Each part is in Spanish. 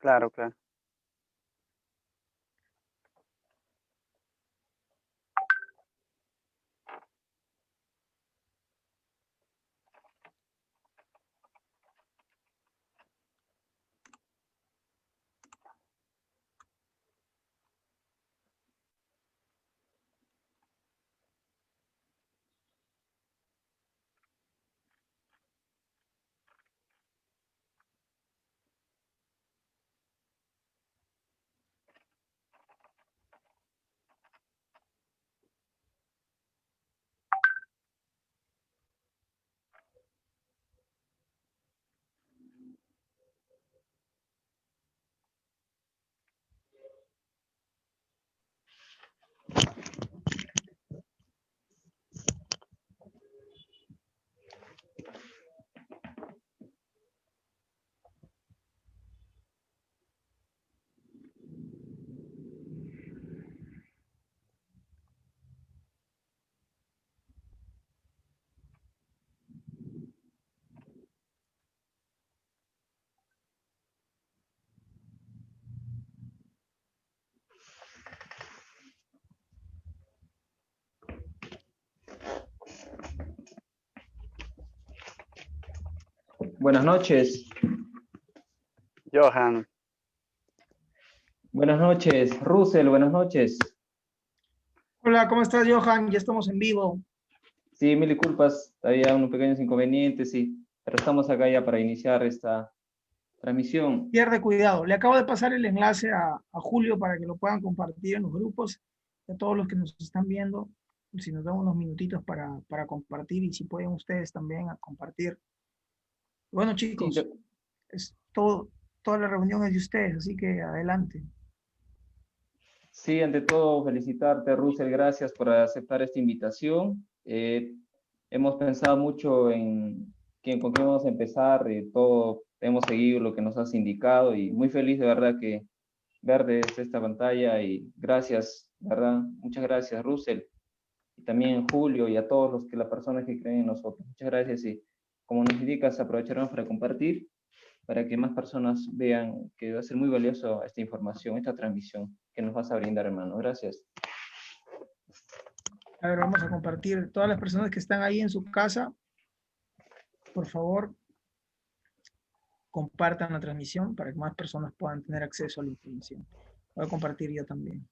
Claro, claro. Buenas noches. Johan, Buenas noches, Russell, buenas noches. Hola, ¿cómo estás, Johan? Ya estamos en vivo. Sí, mil disculpas, había unos pequeños inconvenientes, sí, pero estamos acá ya para iniciar esta transmisión. Pierde cuidado. Le acabo de pasar el enlace a Julio para que lo puedan compartir en los grupos. A todos los que nos están viendo, si nos dan unos minutitos para compartir y si pueden ustedes también a compartir. Bueno, Sí, chicos, es todo, toda la reunión es de ustedes, así que adelante. sí, ante todo, felicitarte, Russell, gracias por aceptar esta invitación. Hemos pensado mucho en con quién vamos a empezar, todo, hemos seguido lo que nos has indicado y muy feliz de verdad que ver desde esta pantalla y gracias, ¿verdad? Muchas gracias, Russell. Y también Julio y a todos los que las personas que creen en nosotros. Muchas gracias y como nos indicas, aprovecharemos para compartir, para que más personas vean que va a ser muy valioso esta información, esta transmisión que nos vas a brindar, hermano. Gracias. A ver, vamos a compartir. Todas las personas que están ahí en su casa, por favor, compartan la transmisión para que más personas puedan tener acceso a la información. Voy a compartir yo también.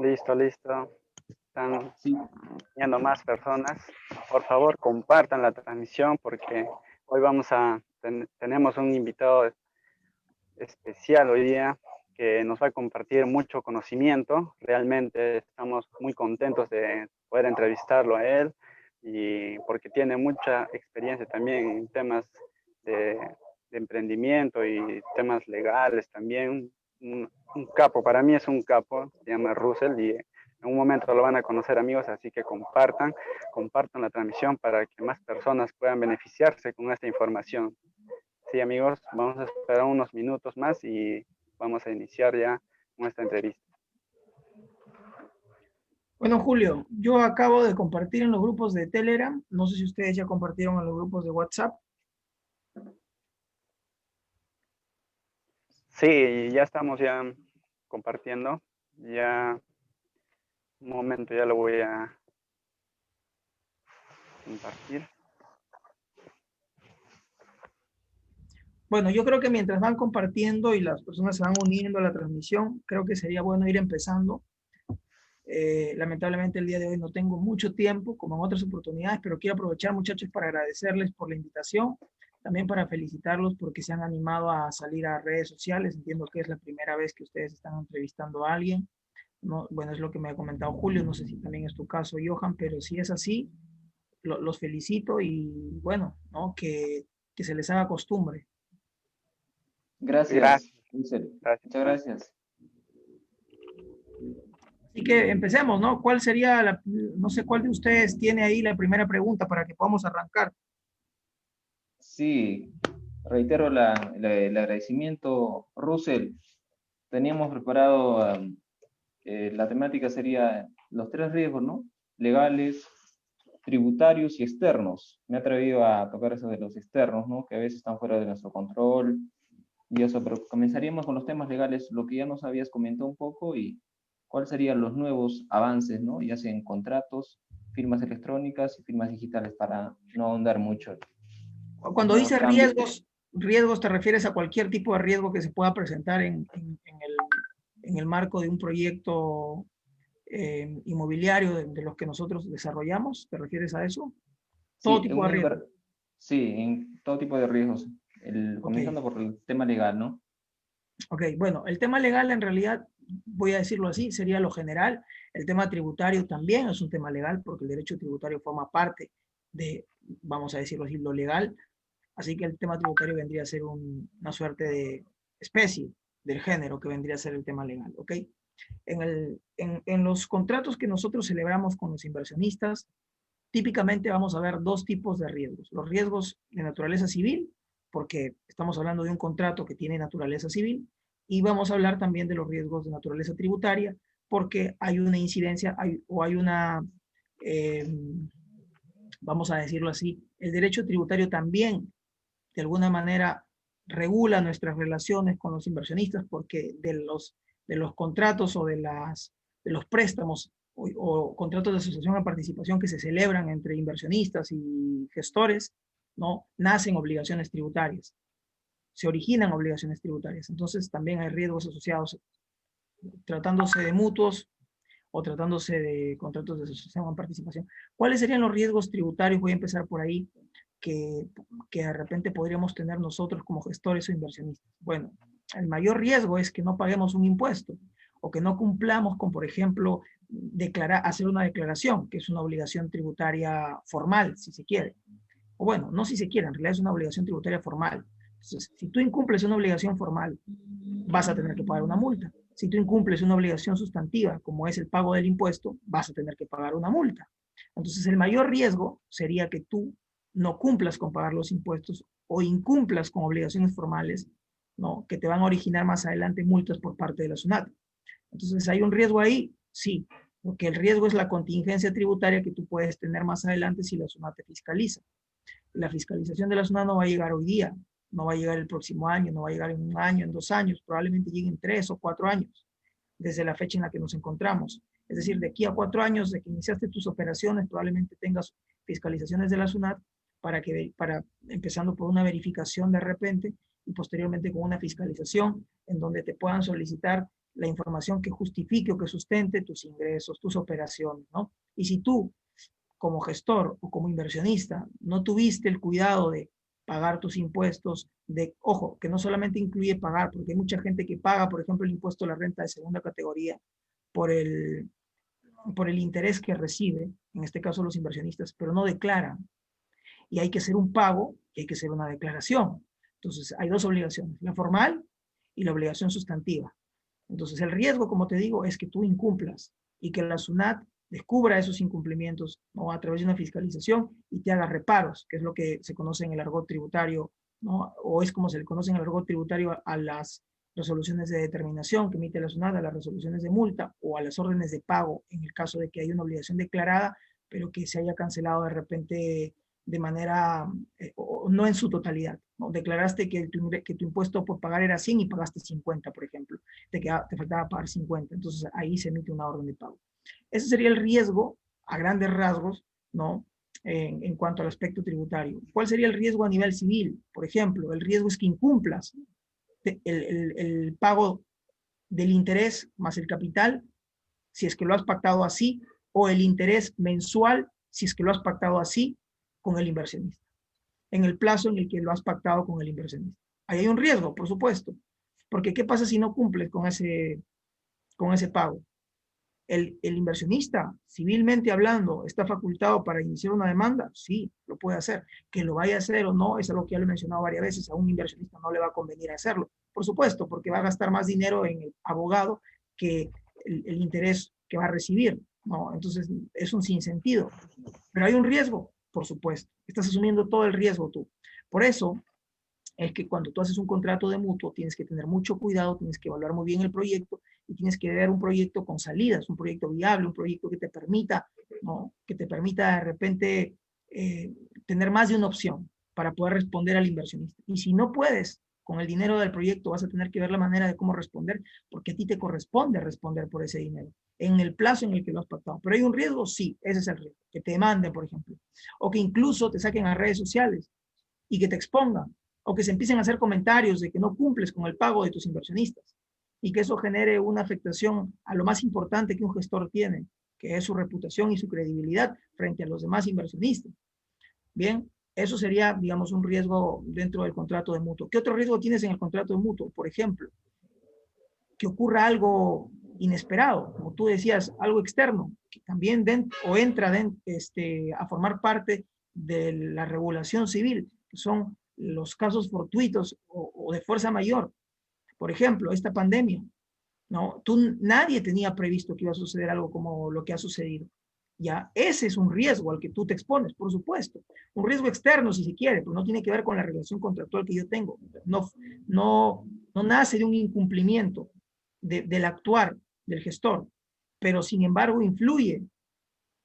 listo, listo. Están Sí, viendo más personas. Por favor, compartan la transmisión porque hoy tenemos un invitado especial hoy día que nos va a compartir mucho conocimiento. Realmente estamos muy contentos de poder entrevistarlo a él y porque tiene mucha experiencia también en temas de, de emprendimiento y temas legales también. Un capo, para mí es un capo, se llama Russell y En un momento lo van a conocer, amigos, así que compartan la transmisión para que más personas puedan beneficiarse con esta información. Sí, amigos, vamos a esperar unos minutos más y vamos a iniciar ya nuestra entrevista. Bueno, Julio, yo acabo de compartir en los grupos de Telegram. No sé si ustedes ya compartieron en los grupos de WhatsApp. Sí, ya estamos ya compartiendo. Ya, un momento, ya lo voy a compartir. Bueno, yo creo que mientras van compartiendo y las personas se van uniendo a la transmisión, creo que sería bueno ir empezando. Lamentablemente el día de hoy no tengo mucho tiempo, como en otras oportunidades, pero quiero aprovechar, muchachos, para agradecerles por la invitación, también para felicitarlos porque se han animado a salir a redes sociales. Entiendo que es la primera vez que ustedes están entrevistando a alguien. No, bueno, es lo que me ha comentado Julio, no sé si también es tu caso, Johan, pero si es así, los felicito y bueno, ¿no? Que se les haga costumbre. Gracias, Gracias. Russell. Gracias. Muchas gracias. Así que empecemos, ¿no? ¿Cuál sería no sé cuál de ustedes tiene ahí la primera pregunta para que podamos arrancar? Sí, reitero el agradecimiento, Russell. Teníamos preparado, la temática sería los 3 riesgos, ¿no? Legales, tributarios y externos. Me he atrevido a tocar eso de los externos, ¿no? Que a veces están fuera de nuestro control y eso, pero comenzaríamos con los temas legales, lo que ya nos habías comentado un poco y cuáles serían los nuevos avances, ¿no? Ya sea en contratos, firmas electrónicas y firmas digitales, para no ahondar mucho. Cuando Nuevos dices cambios. riesgos te refieres a cualquier tipo de riesgo que se pueda presentar en el marco de un proyecto inmobiliario de los que nosotros desarrollamos. ¿Te refieres a eso? Todo Sí, tipo de riesgo. sí, en todo tipo de riesgos. Ok. Comenzando por el tema legal, ¿no? Ok, bueno, el tema legal en realidad, voy a decirlo así, sería lo general. El tema tributario también es un tema legal porque el derecho tributario forma parte de, vamos a decirlo así, lo legal. Así que el tema tributario vendría a ser una suerte de especie del género que vendría a ser el tema legal, ¿ok? En los contratos que nosotros celebramos con los inversionistas, típicamente vamos a ver dos tipos de riesgos. Los riesgos de naturaleza civil, porque estamos hablando de un contrato que tiene naturaleza civil, y vamos a hablar también de los riesgos de naturaleza tributaria, porque hay una incidencia hay una, eh, vamos a decirlo así, el derecho tributario también, de alguna manera, regula nuestras relaciones con los inversionistas, porque de los contratos o de los préstamos o contratos de asociación a participación que se celebran entre inversionistas y gestores, ¿no? Nacen obligaciones tributarias, se originan obligaciones tributarias. Entonces también hay riesgos asociados tratándose de mutuos o tratándose de contratos de asociación a participación. ¿Cuáles serían los riesgos tributarios? Voy a empezar por ahí, que, que de repente podríamos tener nosotros como gestores o inversionistas. Bueno, el mayor riesgo es que no paguemos un impuesto o que no cumplamos con, por ejemplo, hacer una declaración, que es una obligación tributaria formal, si se quiere. O bueno, no si se quiere, en realidad es una obligación tributaria formal. Entonces, si tú incumples una obligación formal, vas a tener que pagar una multa. Si tú incumples una obligación sustantiva, como es el pago del impuesto, vas a tener que pagar una multa. Entonces, el mayor riesgo sería que tú no cumplas con pagar los impuestos o incumplas con obligaciones formales, ¿no? Que te van a originar más adelante multas por parte de la SUNAT. Entonces, ¿hay un riesgo ahí? Sí, porque el riesgo es la contingencia tributaria que tú puedes tener más adelante si la SUNAT te fiscaliza. La fiscalización de la SUNAT no va a llegar hoy día, no va a llegar el próximo año, no va a llegar en 1 año, en 2 años, probablemente llegue en 3 o 4 años, desde la fecha en la que nos encontramos. Es decir, de aquí a 4 años de que iniciaste tus operaciones, probablemente tengas fiscalizaciones de la SUNAT para empezando por una verificación de repente y posteriormente con una fiscalización en donde te puedan solicitar la información que justifique o que sustente tus ingresos, tus operaciones, ¿no? Y si tú, como gestor o como inversionista, no tuviste el cuidado de pagar tus impuestos, ojo, que no solamente incluye pagar, porque hay mucha gente que paga, por ejemplo, el impuesto a la renta de segunda categoría por por el interés que recibe, en este caso los inversionistas, pero no declaran. Y hay que hacer un pago y hay que hacer una declaración. Entonces, hay dos obligaciones, la formal y la obligación sustantiva. Entonces, el riesgo, como te digo, es que tú incumplas y que la SUNAT descubra esos incumplimientos, ¿no?, a través de una fiscalización y te haga reparos, que es lo que se conoce en el argot tributario, ¿no?, o es como se le conoce en el argot tributario a las resoluciones de determinación que emite la SUNAT, a las resoluciones de multa o a las órdenes de pago en el caso de que haya una obligación declarada, pero que se haya cancelado de repente de manera, o no en su totalidad, ¿no? Declaraste que tu impuesto por pagar era 100 y pagaste 50, por ejemplo. Te faltaba pagar 50, entonces ahí se emite una orden de pago. Ese sería el riesgo a grandes rasgos, ¿no?, en cuanto al aspecto tributario. ¿Cuál sería el riesgo a nivel civil? Por ejemplo, el riesgo es que incumplas el pago del interés más el capital, si es que lo has pactado así, o el interés mensual, si es que lo has pactado así, con el inversionista, en el plazo en el que lo has pactado con el inversionista. Ahí hay un riesgo, por supuesto, porque ¿qué pasa si no cumples con ese pago? El inversionista, civilmente hablando, ¿está facultado para iniciar una demanda? Sí, lo puede hacer. Que lo vaya a hacer o no, es algo que ya lo he mencionado varias veces, a un inversionista no le va a convenir hacerlo. Por supuesto, porque va a gastar más dinero en el abogado que el interés que va a recibir, ¿no? Entonces, es un sinsentido. Pero hay un riesgo, por supuesto. Estás asumiendo todo el riesgo tú. Por eso es que cuando tú haces un contrato de mutuo tienes que tener mucho cuidado, tienes que evaluar muy bien el proyecto y tienes que ver un proyecto con salidas, un proyecto viable, un proyecto que te permita, ¿no?, que te permita de repente tener más de una opción para poder responder al inversionista. Y si no puedes con el dinero del proyecto, vas a tener que ver la manera de cómo responder, porque a ti te corresponde responder por ese dinero en el plazo en el que lo has pactado. Pero hay un riesgo, sí, ese es el riesgo, que te demanden, por ejemplo, o que incluso te saquen a redes sociales y que te expongan, o que se empiecen a hacer comentarios de que no cumples con el pago de tus inversionistas y que eso genere una afectación a lo más importante que un gestor tiene, que es su reputación y su credibilidad frente a los demás inversionistas. Bien, eso sería, digamos, un riesgo dentro del contrato de mutuo. ¿Qué otro riesgo tienes en el contrato de mutuo? Por ejemplo, que ocurra algo inesperado, como tú decías, algo externo, que también entra a formar parte de la regulación civil, que son los casos fortuitos o de fuerza mayor. Por ejemplo, esta pandemia, ¿no? Nadie tenía previsto que iba a suceder algo como lo que ha sucedido. Ya, ese es un riesgo al que tú te expones, por supuesto. Un riesgo externo, si se quiere, pero no tiene que ver con la relación contractual que yo tengo. No nace de un incumplimiento del actuar del gestor, pero sin embargo influye,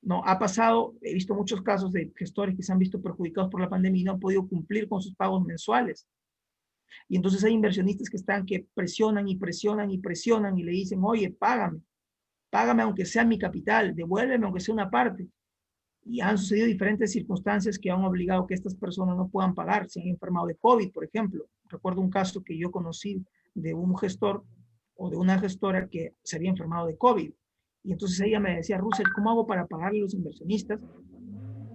¿no? Ha pasado, he visto muchos casos de gestores que se han visto perjudicados por la pandemia y no han podido cumplir con sus pagos mensuales. Y entonces hay inversionistas que presionan y presionan y presionan y le dicen, oye, págame aunque sea mi capital, devuélveme aunque sea una parte. Y han sucedido diferentes circunstancias que han obligado que estas personas no puedan pagar. Se han enfermado de COVID, por ejemplo. Recuerdo un caso que yo conocí de un gestor o de una gestora que se había enfermado de COVID. Y entonces ella me decía, Russell, ¿cómo hago para pagarle a los inversionistas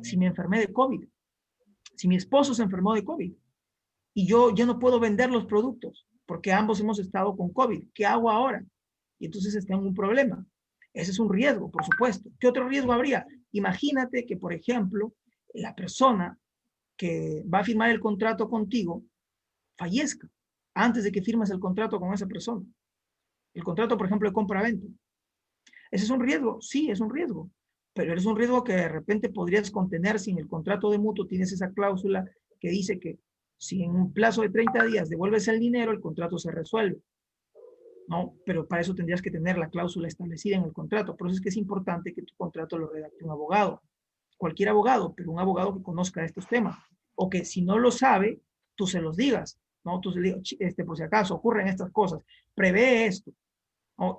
si me enfermé de COVID? Si mi esposo se enfermó de COVID y yo ya no puedo vender los productos porque ambos hemos estado con COVID. ¿Qué hago ahora? Y entonces está en un problema. Ese es un riesgo, por supuesto. ¿Qué otro riesgo habría? Imagínate que, por ejemplo, la persona que va a firmar el contrato contigo fallezca antes de que firmes el contrato con esa persona. El contrato, por ejemplo, de compra-venta. ¿Ese es un riesgo? Sí, es un riesgo. Pero es un riesgo que de repente podrías contener si en el contrato de mutuo tienes esa cláusula que dice que si en un plazo de 30 días devuelves el dinero, el contrato se resuelve. ¿No? Pero para eso tendrías que tener la cláusula establecida en el contrato. Por eso es que es importante que tu contrato lo redacte un abogado. Cualquier abogado, pero un abogado que conozca estos temas. O que si no lo sabe, tú se los digas. ¿No? Tú se le digas, por si acaso ocurren estas cosas, prevé esto, ¿no?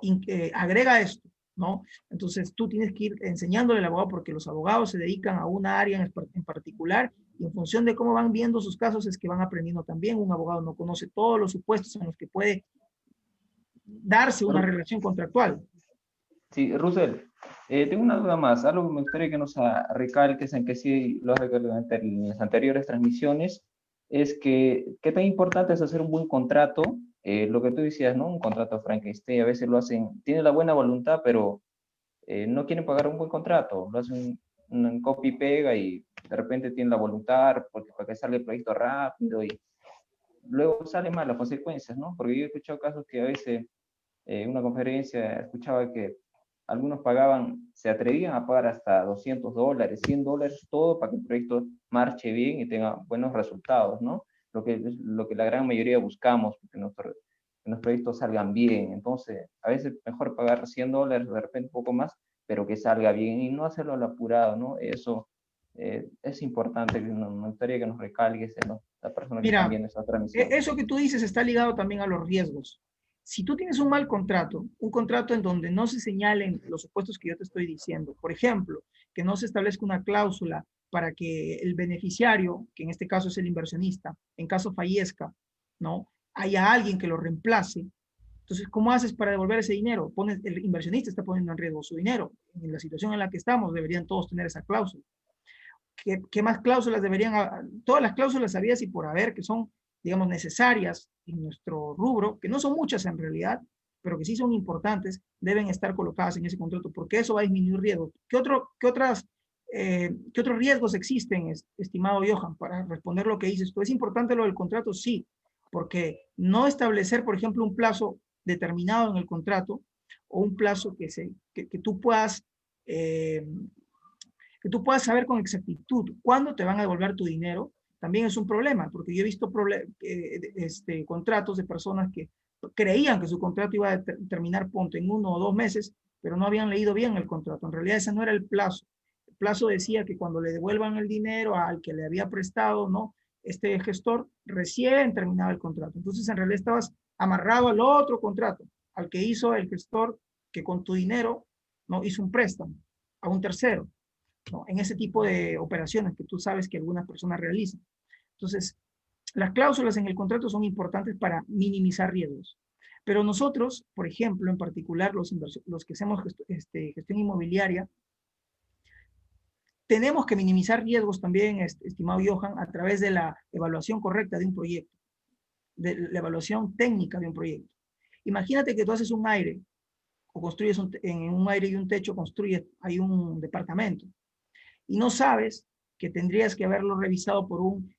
Agrega esto, ¿no? Entonces tú tienes que ir enseñándole al abogado porque los abogados se dedican a una área en particular y en función de cómo van viendo sus casos es que van aprendiendo también. Un abogado no conoce todos los supuestos en los que puede darse una relación contractual. Sí, Russell, tengo una duda más, algo que me gustaría que nos recalques, en que sí lo has recalcado en las anteriores transmisiones, es que qué tan importante es hacer un buen contrato, lo que tú decías, ¿no? Un contrato Frankenstein, a veces lo hacen, tienen la buena voluntad, pero no quieren pagar un buen contrato, lo hacen un copy-pega y de repente tienen la voluntad porque para que salga el proyecto rápido y luego salen mal las consecuencias, ¿no? Porque yo he escuchado casos que a veces en una conferencia escuchaba que algunos pagaban, se atrevían a pagar hasta $200, $100, todo para que el proyecto marche bien y tenga buenos resultados, ¿no? Lo que la gran mayoría buscamos, que los proyectos salgan bien. Entonces, a veces mejor pagar $100, de repente un poco más, pero que salga bien y no hacerlo al apurado, ¿no? Eso es importante, me gustaría que nos recalques en la persona que está Mira, viendo esta transmisión. eso que tú dices está ligado también a los riesgos. Si tú tienes un mal contrato, un contrato en donde no se señalen los supuestos que yo te estoy diciendo, por ejemplo, que no se establezca una cláusula para que el beneficiario, que en este caso es el inversionista, en caso fallezca, ¿no? Haya alguien que lo reemplace. Entonces, ¿cómo haces para devolver ese dinero? El inversionista está poniendo en riesgo su dinero. En la situación en la que estamos, deberían todos tener esa cláusula. ¿Qué más cláusulas deberían haber? Todas las cláusulas habidas y por haber que son, digamos, necesarias en nuestro rubro, que no son muchas en realidad, pero que sí son importantes, deben estar colocadas en ese contrato, porque eso va a disminuir riesgos. ¿Qué otros riesgos existen, estimado Johan, para responder lo que dices tú? ¿Es importante lo del contrato? Sí, porque no establecer, por ejemplo, un plazo determinado en el contrato o un plazo que tú puedas saber con exactitud cuándo te van a devolver tu dinero, también es un problema, porque yo he visto contratos de personas que creían que su contrato iba a terminar, ponte, en 1 o 2 meses, pero no habían leído bien el contrato. En realidad ese no era el plazo. El plazo decía que cuando le devuelvan el dinero al que le había prestado, ¿no? Este gestor recién terminaba el contrato. Entonces en realidad estabas amarrado al otro contrato, al que hizo el gestor que con tu dinero, ¿no? Hizo un préstamo a un tercero, ¿no? En ese tipo de operaciones que tú sabes que algunas personas realizan. Entonces, las cláusulas en el contrato son importantes para minimizar riesgos. Pero nosotros, por ejemplo, en particular los que hacemos gestión inmobiliaria, tenemos que minimizar riesgos también, estimado Johan, a través de la evaluación correcta de un proyecto, de la evaluación técnica de un proyecto. Imagínate que tú haces un aire, o construyes en un aire y un techo, construyes ahí un departamento, y no sabes que tendrías que haberlo revisado por un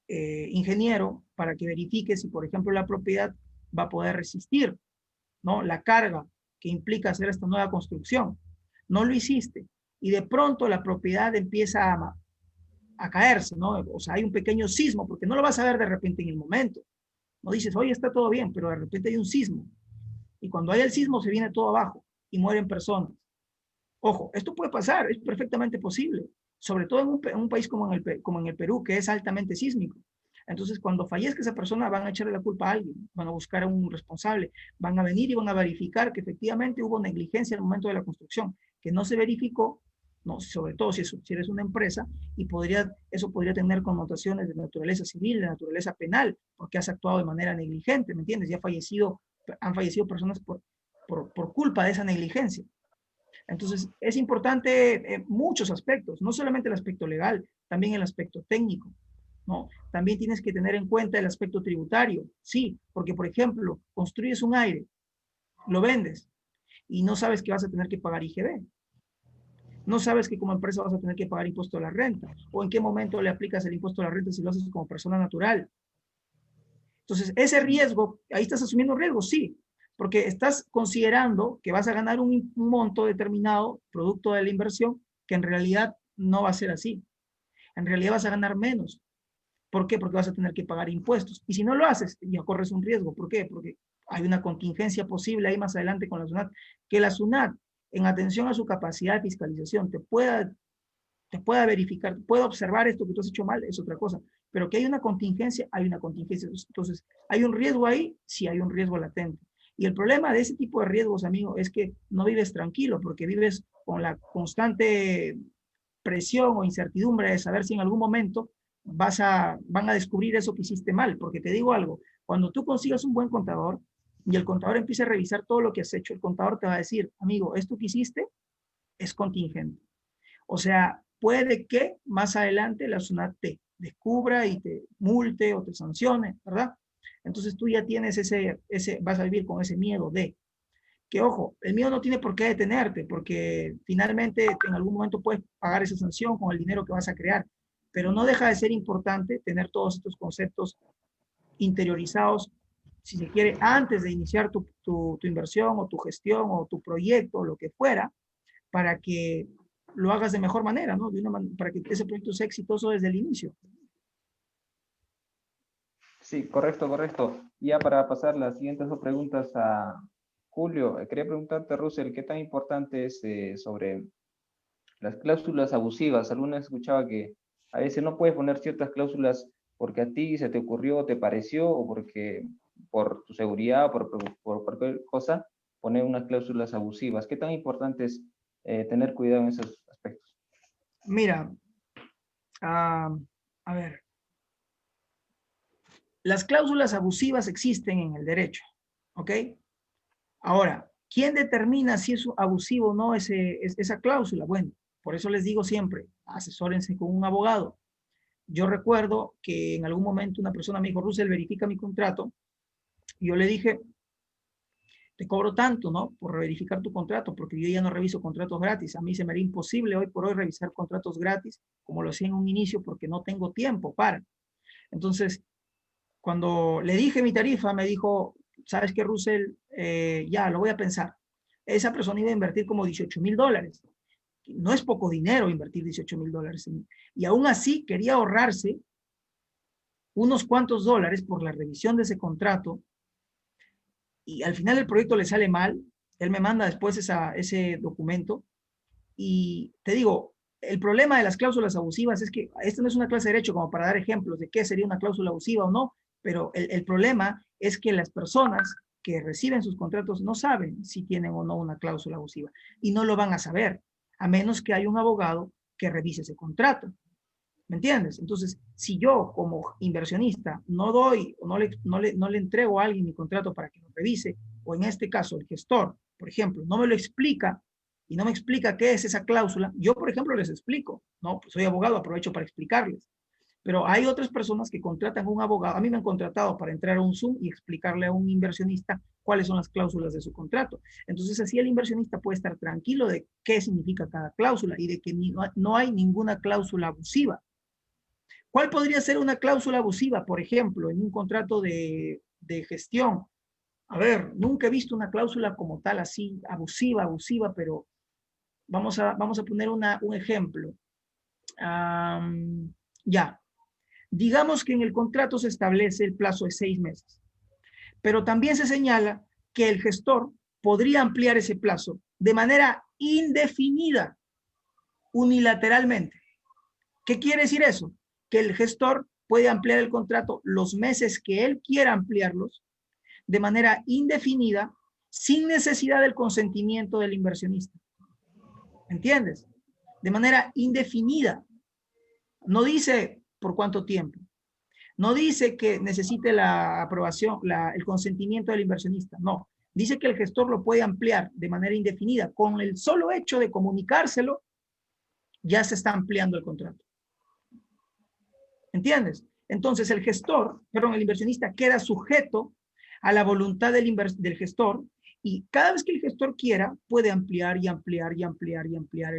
ingeniero para que verifique si, por ejemplo, la propiedad va a poder resistir, ¿no? La carga que implica hacer esta nueva construcción. No lo hiciste y de pronto la propiedad empieza a caerse, ¿no? O sea, hay un pequeño sismo, porque no lo vas a ver de repente en el momento. No dices, oye, está todo bien, pero de repente hay un sismo. Y cuando hay el sismo se viene todo abajo y mueren personas. Ojo, esto puede pasar, es perfectamente posible, sobre todo en un país como en el Perú, que es altamente sísmico. Entonces, cuando fallezca esa persona, van a echarle la culpa a alguien, van a buscar a un responsable, van a venir y van a verificar que efectivamente hubo negligencia al momento de la construcción, que no se verificó, no, sobre todo si eres una empresa, y eso podría tener connotaciones de naturaleza civil, de naturaleza penal, porque has actuado de manera negligente, ¿me entiendes? Han fallecido personas por culpa de esa negligencia. Entonces, es importante muchos aspectos, no solamente el aspecto legal, también el aspecto técnico, ¿no? También tienes que tener en cuenta el aspecto tributario, sí, porque, por ejemplo, construyes un aire, lo vendes y no sabes que vas a tener que pagar IGB. No sabes que como empresa vas a tener que pagar impuesto a la renta, o en qué momento le aplicas el impuesto a la renta si lo haces como persona natural. Entonces, ese riesgo, ahí estás asumiendo riesgo, sí, porque estás considerando que vas a ganar un monto determinado, producto de la inversión, que en realidad no va a ser así. En realidad vas a ganar menos. ¿Por qué? Porque vas a tener que pagar impuestos. Y si no lo haces, ya corres un riesgo. ¿Por qué? Porque hay una contingencia posible ahí más adelante con la SUNAT, que la SUNAT, en atención a su capacidad de fiscalización, te pueda verificar, pueda observar esto que tú has hecho mal, es otra cosa. Pero que hay una contingencia, hay una contingencia. Entonces, ¿hay un riesgo ahí? Sí, hay un riesgo latente. Y el problema de ese tipo de riesgos, amigo, es que no vives tranquilo, porque vives con la constante presión o incertidumbre de saber si en algún momento van a descubrir eso que hiciste mal. Porque te digo algo, cuando tú consigas un buen contador y el contador empiece a revisar todo lo que has hecho, el contador te va a decir, amigo, esto que hiciste es contingente. O sea, puede que más adelante la SUNAT te descubra y te multe o te sancione, ¿verdad? Entonces tú ya tienes vas a vivir con ese miedo de que, ojo, el miedo no tiene por qué detenerte, porque finalmente en algún momento puedes pagar esa sanción con el dinero que vas a crear, pero no deja de ser importante tener todos estos conceptos interiorizados si se quiere, antes de iniciar tu inversión o tu gestión o tu proyecto o lo que fuera, para que lo hagas de mejor manera, ¿no? Para que ese proyecto sea exitoso desde el inicio. Sí, correcto, correcto. Ya para pasar las siguientes dos preguntas a Julio, quería preguntarte, Russell, ¿qué tan importante es sobre las cláusulas abusivas? Alguna vez escuchaba que a veces no puedes poner ciertas cláusulas porque a ti se te ocurrió, te pareció, o porque por tu seguridad, por cualquier cosa, poner unas cláusulas abusivas. ¿Qué tan importante es tener cuidado en esos aspectos? Mira, a ver, las cláusulas abusivas existen en el derecho, ¿ok? Ahora, ¿quién determina si es abusivo o no esa cláusula? Bueno, por eso les digo siempre, asesórense con un abogado. Yo recuerdo que en algún momento una persona me dijo, Russell, verifica mi contrato. Y yo le dije, te cobro tanto, ¿no? Por verificar tu contrato, porque yo ya no reviso contratos gratis. A mí se me haría imposible hoy por hoy revisar contratos gratis, como lo hacía en un inicio, porque no tengo tiempo para. Entonces, cuando le dije mi tarifa, me dijo, ¿sabes qué, Russell? Ya, lo voy a pensar. Esa persona iba a invertir como $18,000. No es poco dinero invertir $18,000. Y aún así quería ahorrarse unos cuantos dólares por la revisión de ese contrato y al final el proyecto le sale mal. Él me manda después ese documento y te digo, el problema de las cláusulas abusivas es que esta no es una clase de derecho como para dar ejemplos de qué sería una cláusula abusiva o no, pero el problema es que las personas que reciben sus contratos no saben si tienen o no una cláusula abusiva y no lo van a saber, a menos que haya un abogado que revise ese contrato. ¿Me entiendes? Entonces, si yo como inversionista no doy o no le entrego a alguien mi contrato para que lo revise, o en este caso el gestor, por ejemplo, no me lo explica y no me explica qué es esa cláusula, yo, por ejemplo, les explico, ¿no? Pues soy abogado, aprovecho para explicarles. Pero hay otras personas que contratan a un abogado, a mí me han contratado para entrar a un Zoom y explicarle a un inversionista cuáles son las cláusulas de su contrato. Entonces así el inversionista puede estar tranquilo de qué significa cada cláusula y de que no hay ninguna cláusula abusiva. ¿Cuál podría ser una cláusula abusiva, por ejemplo, en un contrato de gestión? A ver, nunca he visto una cláusula como tal así, abusiva, pero vamos a poner un ejemplo. Ya, digamos que en el contrato se establece el plazo de 6 meses, pero también se señala que el gestor podría ampliar ese plazo de manera indefinida, unilateralmente. ¿Qué quiere decir eso? Que el gestor puede ampliar el contrato los meses que él quiera ampliarlos de manera indefinida sin necesidad del consentimiento del inversionista. ¿Entiendes? De manera indefinida. No dice por cuánto tiempo. No dice que necesite la aprobación, el consentimiento del inversionista. No. Dice que el gestor lo puede ampliar de manera indefinida. Con el solo hecho de comunicárselo, ya se está ampliando el contrato. ¿Entiendes? Entonces el inversionista queda sujeto a la voluntad del gestor y cada vez que el gestor quiera puede ampliar y ampliar y ampliar y ampliar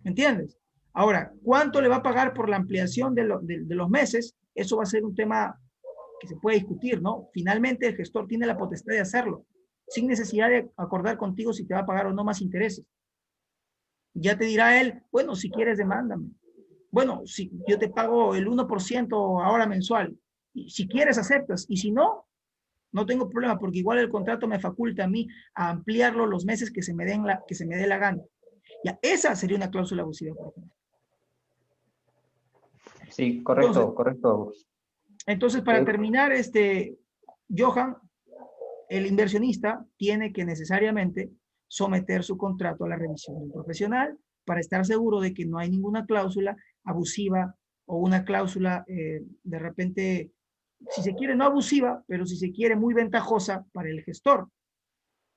¿entiendes? Ahora, ¿cuánto le va a pagar por la ampliación de los meses? Eso va a ser un tema que se puede discutir, ¿no? Finalmente el gestor tiene la potestad de hacerlo, sin necesidad de acordar contigo si te va a pagar o no más intereses. Ya te dirá él, bueno, si quieres demándame. Bueno, si yo te pago el 1% ahora mensual, y si quieres aceptas, y si no, no tengo problema, porque igual el contrato me faculta a mí a ampliarlo los meses que se me dé la gana. Ya, esa sería una cláusula abusiva, por ejemplo. Sí, correcto, correcto. Entonces, para terminar, Johan, el inversionista tiene que necesariamente someter su contrato a la revisión de un profesional para estar seguro de que no hay ninguna cláusula abusiva o una cláusula de repente, si se quiere, no abusiva, pero si se quiere muy ventajosa para el gestor.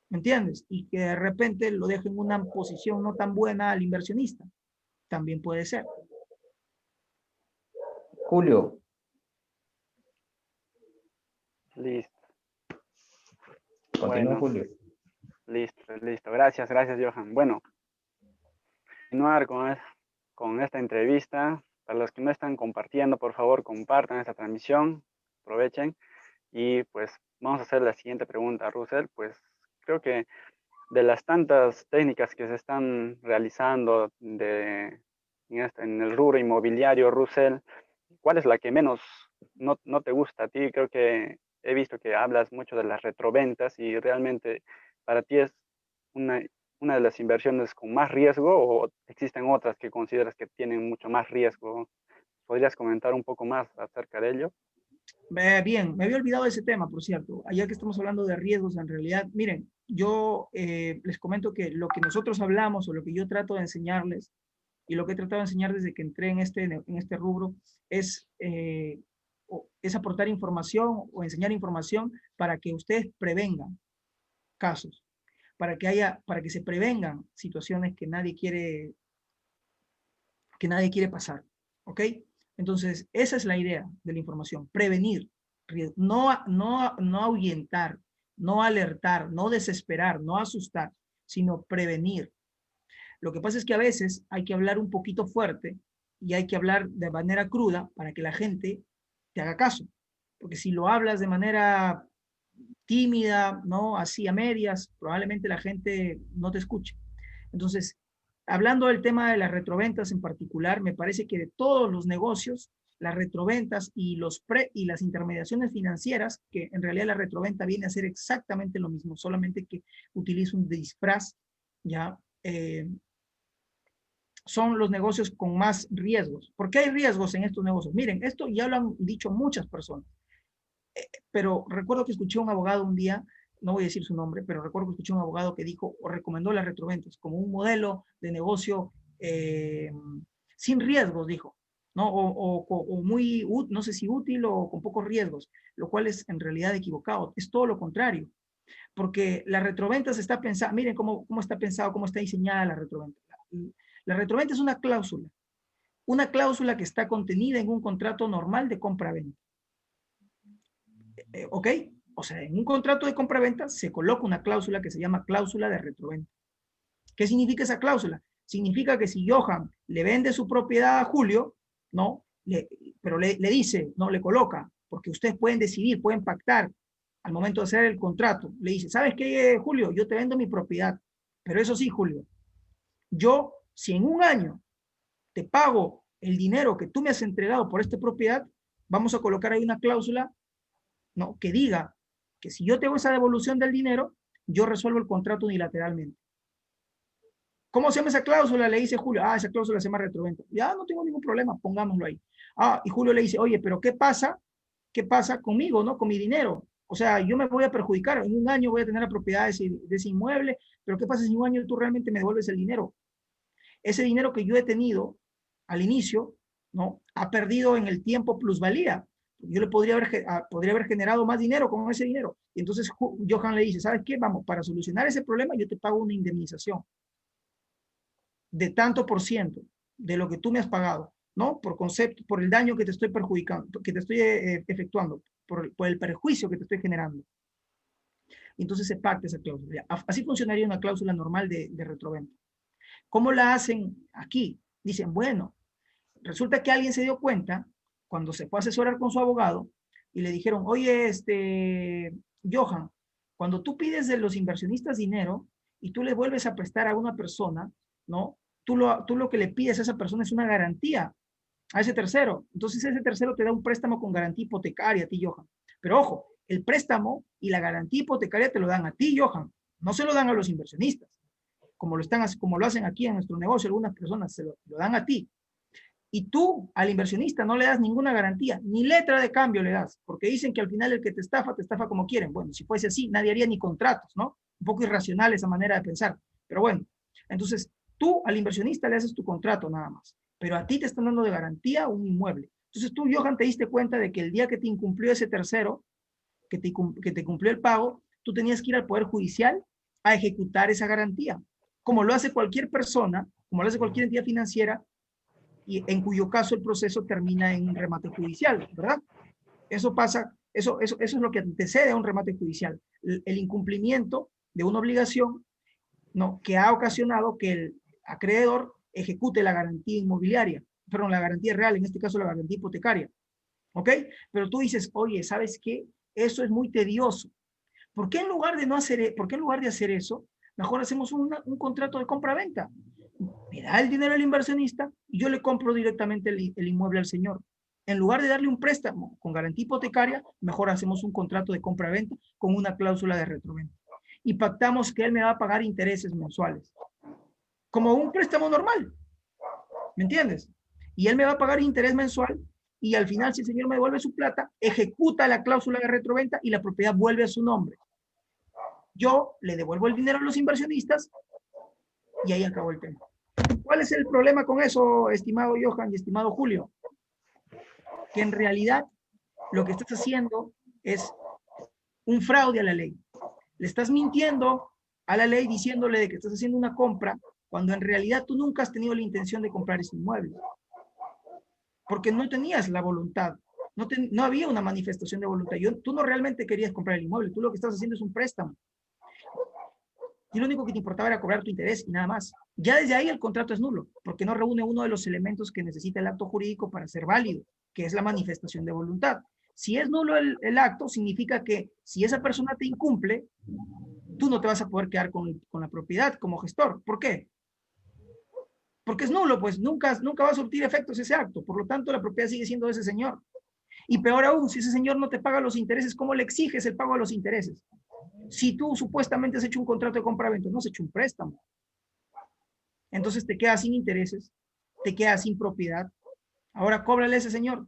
¿Me entiendes? Y que de repente lo deje en una posición no tan buena al inversionista. También puede ser. Julio. Listo. Continúa, Bueno, Julio. listo. Gracias, Johan. Bueno, continuar con esta entrevista. Para los que no están compartiendo, por favor, compartan esta transmisión. Aprovechen. Y pues vamos a hacer la siguiente pregunta, Russell. Pues creo que de las tantas técnicas que se están realizando en el rubro inmobiliario, Russell, ¿cuál es la que menos no te gusta a ti? Creo que he visto que hablas mucho de las retroventas y realmente para ti es una, una de las inversiones con más riesgo o existen otras que consideras que tienen mucho más riesgo. ¿Podrías comentar un poco más acerca de ello? Bien, me había olvidado de ese tema, por cierto. Ayer que estamos hablando de riesgos, en realidad, miren, yo les comento que lo que nosotros hablamos o lo que yo trato de enseñarles y lo que he tratado de enseñar desde que entré en este rubro es, es aportar información o enseñar información para que ustedes prevengan casos, para que se prevengan situaciones que nadie quiere pasar, ¿ok? Entonces, esa es la idea de la información, prevenir, no ahuyentar, no alertar, no desesperar, no asustar, sino prevenir. Lo que pasa es que a veces hay que hablar un poquito fuerte y hay que hablar de manera cruda para que la gente te haga caso. Porque si lo hablas de manera tímida, ¿no? Así a medias, probablemente la gente no te escuche. Entonces, hablando del tema de las retroventas en particular, me parece que de todos los negocios, las retroventas y las intermediaciones financieras, que en realidad la retroventa viene a ser exactamente lo mismo, solamente que utiliza un disfraz, ya, son los negocios con más riesgos. ¿Por qué hay riesgos en estos negocios? Miren, esto ya lo han dicho muchas personas, pero recuerdo que escuché a un abogado un día, no voy a decir su nombre, pero recuerdo que escuché a un abogado que dijo o recomendó las retroventas como un modelo de negocio sin riesgos, dijo, ¿no? O muy, no sé si útil o con pocos riesgos, lo cual es en realidad equivocado, es todo lo contrario, porque la retroventa se está pensando, miren cómo está pensado, cómo está diseñada la retroventa. La retroventa es una cláusula que está contenida en un contrato normal de compra-venta. ¿Ok? O sea, en un contrato de compra-venta se coloca una cláusula que se llama cláusula de retroventa. ¿Qué significa esa cláusula? Significa que si Johan le vende su propiedad a Julio, ¿no? Pero le dice, no le coloca, porque ustedes pueden decidir, pueden pactar al momento de hacer el contrato. Le dice, ¿sabes qué, Julio? Yo te vendo mi propiedad, pero eso sí, Julio, yo, si en un año te pago el dinero que tú me has entregado por esta propiedad, vamos a colocar ahí una cláusula, ¿no? Que diga que si yo tengo esa devolución del dinero, yo resuelvo el contrato unilateralmente. ¿Cómo se llama esa cláusula? Le dice Julio, esa cláusula se llama retroventa. Ya no tengo ningún problema, pongámoslo ahí. Y Julio le dice, oye, pero ¿qué pasa? ¿Qué pasa conmigo, no? Con mi dinero. O sea, yo me voy a perjudicar. En un año voy a tener la propiedad de ese inmueble, pero ¿qué pasa si en un año tú realmente me devuelves el dinero? Ese dinero que yo he tenido al inicio, ¿no? Ha perdido en el tiempo plusvalía. Yo le podría haber generado más dinero con ese dinero. Y entonces Johan le dice, ¿sabes qué? Vamos, para solucionar ese problema yo te pago una indemnización de tanto por ciento de lo que tú me has pagado, ¿no? Por concepto, por el daño que te estoy perjudicando, que te estoy efectuando, por el perjuicio que te estoy generando. Y entonces se pacta esa cláusula. Así funcionaría una cláusula normal de retroventa. ¿Cómo la hacen aquí? Dicen, bueno, resulta que alguien se dio cuenta cuando se fue a asesorar con su abogado y le dijeron, oye, Johan, cuando tú pides de los inversionistas dinero y tú le vuelves a prestar a una persona, ¿no? Tú lo que le pides a esa persona es una garantía a ese tercero. Entonces ese tercero te da un préstamo con garantía hipotecaria a ti, Johan. Pero ojo, el préstamo y la garantía hipotecaria te lo dan a ti, Johan. No se lo dan a los inversionistas. Como lo hacen aquí en nuestro negocio, algunas personas lo dan a ti. Y tú al inversionista no le das ninguna garantía, ni letra de cambio le das, porque dicen que al final el que te estafa como quieren. Bueno, si fuese así, nadie haría ni contratos, ¿no? Un poco irracional esa manera de pensar. Pero bueno, entonces tú al inversionista le haces tu contrato nada más, pero a ti te están dando de garantía un inmueble. Entonces tú, Johan, te diste cuenta de que el día que te incumplió ese tercero, que te cumplió el pago, tú tenías que ir al Poder Judicial a ejecutar esa garantía, como lo hace cualquier persona, como lo hace cualquier entidad financiera, y en cuyo caso el proceso termina en un remate judicial, ¿verdad? Eso pasa, eso es lo que antecede a un remate judicial, el incumplimiento de una obligación, ¿no? Que ha ocasionado que el acreedor ejecute la garantía inmobiliaria, perdón, la garantía real, en este caso la garantía hipotecaria, ¿ok? Pero tú dices, oye, ¿sabes qué? Eso es muy tedioso. ¿Por qué en lugar de hacer eso, mejor hacemos un contrato de compra-venta? Me da el dinero el inversionista y yo le compro directamente el inmueble al señor. En lugar de darle un préstamo con garantía hipotecaria, mejor hacemos un contrato de compra-venta con una cláusula de retroventa. Y pactamos que él me va a pagar intereses mensuales, como un préstamo normal. ¿Me entiendes? Y él me va a pagar interés mensual y al final, si el señor me devuelve su plata, ejecuta la cláusula de retroventa y la propiedad vuelve a su nombre. Yo le devuelvo el dinero a los inversionistas y ahí acabó el tema. ¿Cuál es el problema con eso, estimado Johan y estimado Julio? Que en realidad lo que estás haciendo es un fraude a la ley. Le estás mintiendo a la ley diciéndole de que estás haciendo una compra cuando en realidad tú nunca has tenido la intención de comprar ese inmueble. Porque no tenías la voluntad. No había una manifestación de voluntad. Tú no realmente querías comprar el inmueble. Tú lo que estás haciendo es un préstamo. Y lo único que te importaba era cobrar tu interés y nada más. Ya desde ahí el contrato es nulo, porque no reúne uno de los elementos que necesita el acto jurídico para ser válido, que es la manifestación de voluntad. Si es nulo el acto, significa que si esa persona te incumple, tú no te vas a poder quedar con la propiedad como gestor. ¿Por qué? Porque es nulo, pues nunca va a surtir efectos ese acto. Por lo tanto, la propiedad sigue siendo de ese señor. Y peor aún, si ese señor no te paga los intereses, ¿cómo le exiges el pago de los intereses? Si tú supuestamente has hecho un contrato de compra-venta, no has hecho un préstamo. Entonces te quedas sin intereses, te quedas sin propiedad. Ahora cóbrale a ese señor.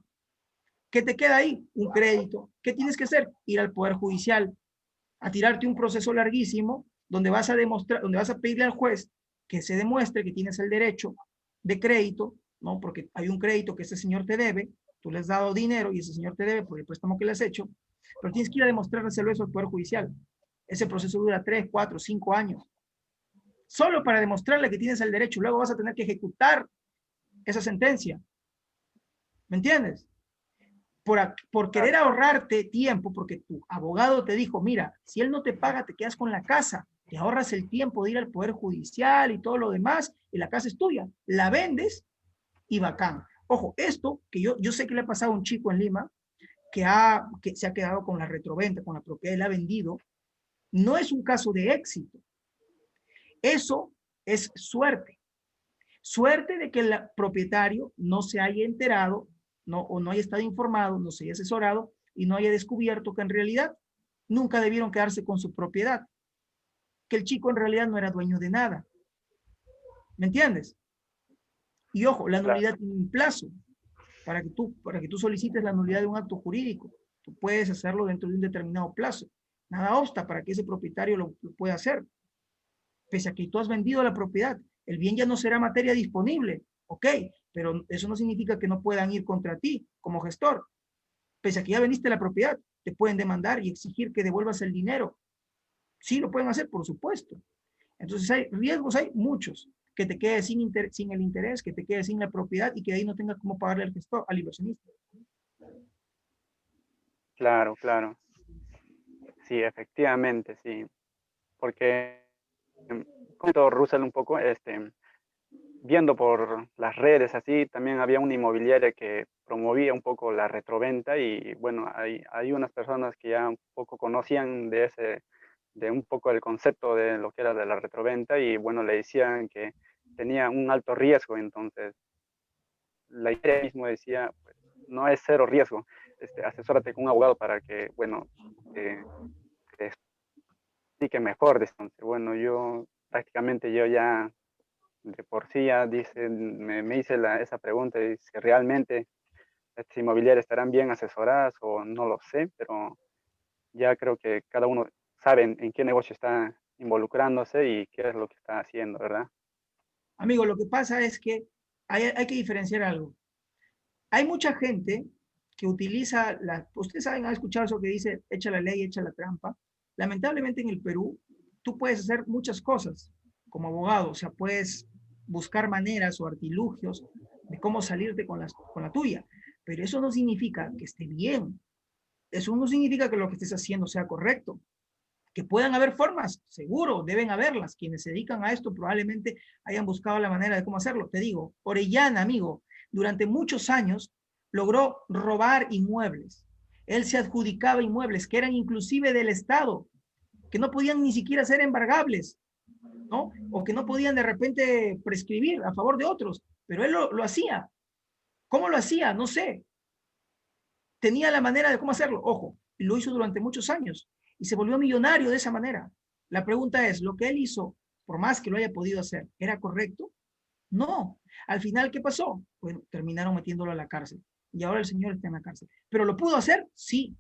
¿Qué te queda ahí? Un crédito. ¿Qué tienes que hacer? Ir al Poder Judicial, a tirarte un proceso larguísimo, donde vas a pedirle al juez que se demuestre que tienes el derecho de crédito, ¿no? Porque hay un crédito que ese señor te debe, tú le has dado dinero y ese señor te debe por el préstamo que le has hecho, pero tienes que ir a demostrarle eso al Poder Judicial. Ese proceso dura 3, 4, 5 años. Solo para demostrarle que tienes el derecho. Luego vas a tener que ejecutar esa sentencia. ¿Me entiendes? Por querer ahorrarte tiempo, porque tu abogado te dijo, mira, si él no te paga, te quedas con la casa, te ahorras el tiempo de ir al Poder Judicial y todo lo demás, y la casa es tuya. La vendes y bacán. Ojo, esto que yo sé que le ha pasado a un chico en Lima que se ha quedado con la retroventa, con la propiedad y la ha vendido, no es un caso de éxito. Eso es suerte. Suerte de que el propietario no se haya enterado, o no haya estado informado, no se haya asesorado y no haya descubierto que en realidad nunca debieron quedarse con su propiedad. Que el chico en realidad no era dueño de nada. ¿Me entiendes? Y ojo, la nulidad tiene un plazo para que tú solicites la nulidad de un acto jurídico. Tú puedes hacerlo dentro de un determinado plazo. Nada obsta para que ese propietario lo pueda hacer. Pese a que tú has vendido la propiedad, el bien ya no será materia disponible, ok, pero eso no significa que no puedan ir contra ti como gestor. Pese a que ya vendiste la propiedad, te pueden demandar y exigir que devuelvas el dinero. Sí, lo pueden hacer, por supuesto. Entonces hay riesgos, hay muchos. Que te quedes sin el interés, que te quedes sin la propiedad y que de ahí no tengas cómo pagarle al gestor, al inversionista. Claro, claro. Sí, efectivamente, sí. Porque, comento Russell un poco, viendo por las redes así, también había una inmobiliaria que promovía un poco la retroventa y bueno, hay unas personas que ya un poco conocían de un poco el concepto de lo que era de la retroventa y bueno, le decían que tenía un alto riesgo, entonces la idea mismo decía, pues, no es cero riesgo, asesórate con un abogado para que, bueno, te explique mejor. Entonces, bueno, yo ya de por sí ya me hice esa pregunta, y si realmente estas inmobiliarias estarán bien asesoradas o no lo sé, pero ya creo que cada uno sabe en qué negocio está involucrándose y qué es lo que está haciendo, ¿verdad? Amigo, lo que pasa es que hay que diferenciar algo. Hay mucha gente que utiliza, ustedes saben, han escuchado eso que dice, echa la ley, echa la trampa. Lamentablemente en el Perú, tú puedes hacer muchas cosas como abogado, o sea, puedes buscar maneras o artilugios de cómo salirte con la tuya, pero eso no significa que esté bien. Eso no significa que lo que estés haciendo sea correcto. Que puedan haber formas, seguro, deben haberlas. Quienes se dedican a esto probablemente hayan buscado la manera de cómo hacerlo. Te digo, Orellana, amigo, durante muchos años logró robar inmuebles. Él se adjudicaba inmuebles que eran inclusive del Estado, que no podían ni siquiera ser embargables, ¿no? O que no podían de repente prescribir a favor de otros, pero él lo hacía. ¿Cómo lo hacía? No sé. Tenía la manera de cómo hacerlo. Ojo, lo hizo durante muchos años y se volvió millonario de esa manera. La pregunta es, ¿lo que él hizo, por más que lo haya podido hacer, era correcto? No. Al final, ¿qué pasó? Bueno, terminaron metiéndolo a la cárcel y ahora el señor está en la cárcel. ¿Pero lo pudo hacer? Sí.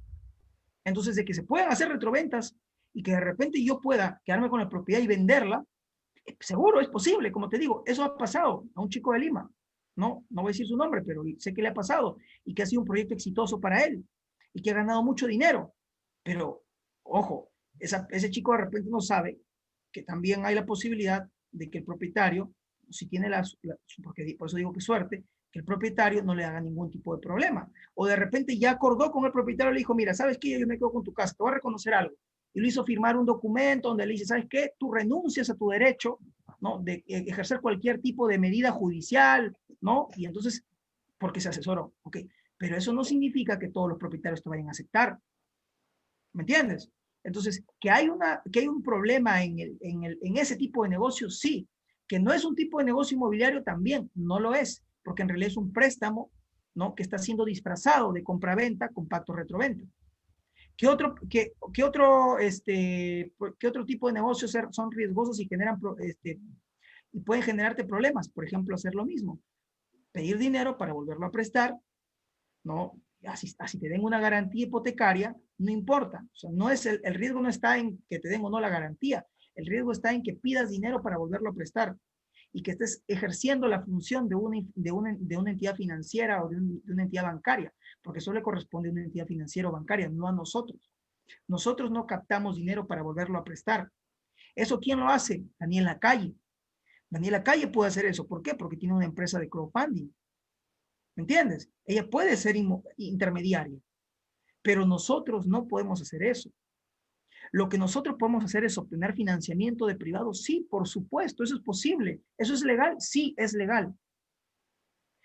Entonces, de que se puedan hacer retroventas y que de repente yo pueda quedarme con la propiedad y venderla, seguro es posible, como te digo, eso ha pasado a un chico de Lima. No voy a decir su nombre, pero sé que le ha pasado y que ha sido un proyecto exitoso para él y que ha ganado mucho dinero. Pero, ojo, ese chico de repente no sabe que también hay la posibilidad de que el propietario, si tiene porque por eso digo que suerte, que el propietario no le haga ningún tipo de problema. O de repente ya acordó con el propietario y le dijo, mira, ¿sabes qué? Yo me quedo con tu casa, te voy a reconocer algo. Y lo hizo firmar un documento donde le dice, ¿sabes qué? Tú renuncias a tu derecho, ¿no? De ejercer cualquier tipo de medida judicial, ¿no? Y entonces, porque se asesoró, ¿ok? Pero eso no significa que todos los propietarios te vayan a aceptar, ¿me entiendes? Entonces, que hay un problema en ese tipo de negocio, sí. Que no es un tipo de negocio inmobiliario, también no lo es, porque en realidad es un préstamo, ¿no? Que está siendo disfrazado de compraventa con pacto retroventa. ¿Qué otro tipo de negocios son riesgosos y generan y pueden generarte problemas? Por ejemplo, hacer lo mismo, pedir dinero para volverlo a prestar, ¿no? Así te den una garantía hipotecaria, no importa. O sea, no es el riesgo no está en que te den o no la garantía. El riesgo está en que pidas dinero para volverlo a prestar y que estés ejerciendo la función de una entidad financiera o de una entidad bancaria, porque eso le corresponde a una entidad financiera o bancaria, no a nosotros. Nosotros no captamos dinero para volverlo a prestar. ¿Eso quién lo hace? Daniela Calle. Daniela Calle puede hacer eso. ¿Por qué? Porque tiene una empresa de crowdfunding. ¿Me entiendes? Ella puede ser intermediaria, pero nosotros no podemos hacer eso. Lo que nosotros podemos hacer es obtener financiamiento de privados. Sí, por supuesto, eso es posible. ¿Eso es legal? Sí, es legal.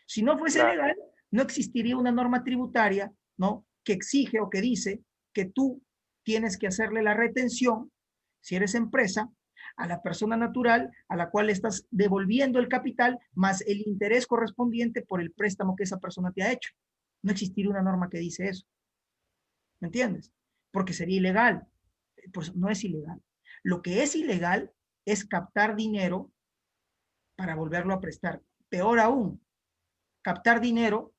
Si no fuese Claro. legal, no existiría una norma tributaria, ¿no? Que exige o que dice que tú tienes que hacerle la retención, si eres empresa, a la persona natural a la cual estás devolviendo el capital más el interés correspondiente por el préstamo que esa persona te ha hecho. No existiría una norma que dice eso. ¿Me entiendes? Porque sería ilegal. Pues no es ilegal. Lo que es ilegal es captar dinero para volverlo a prestar. Peor aún, captar dinero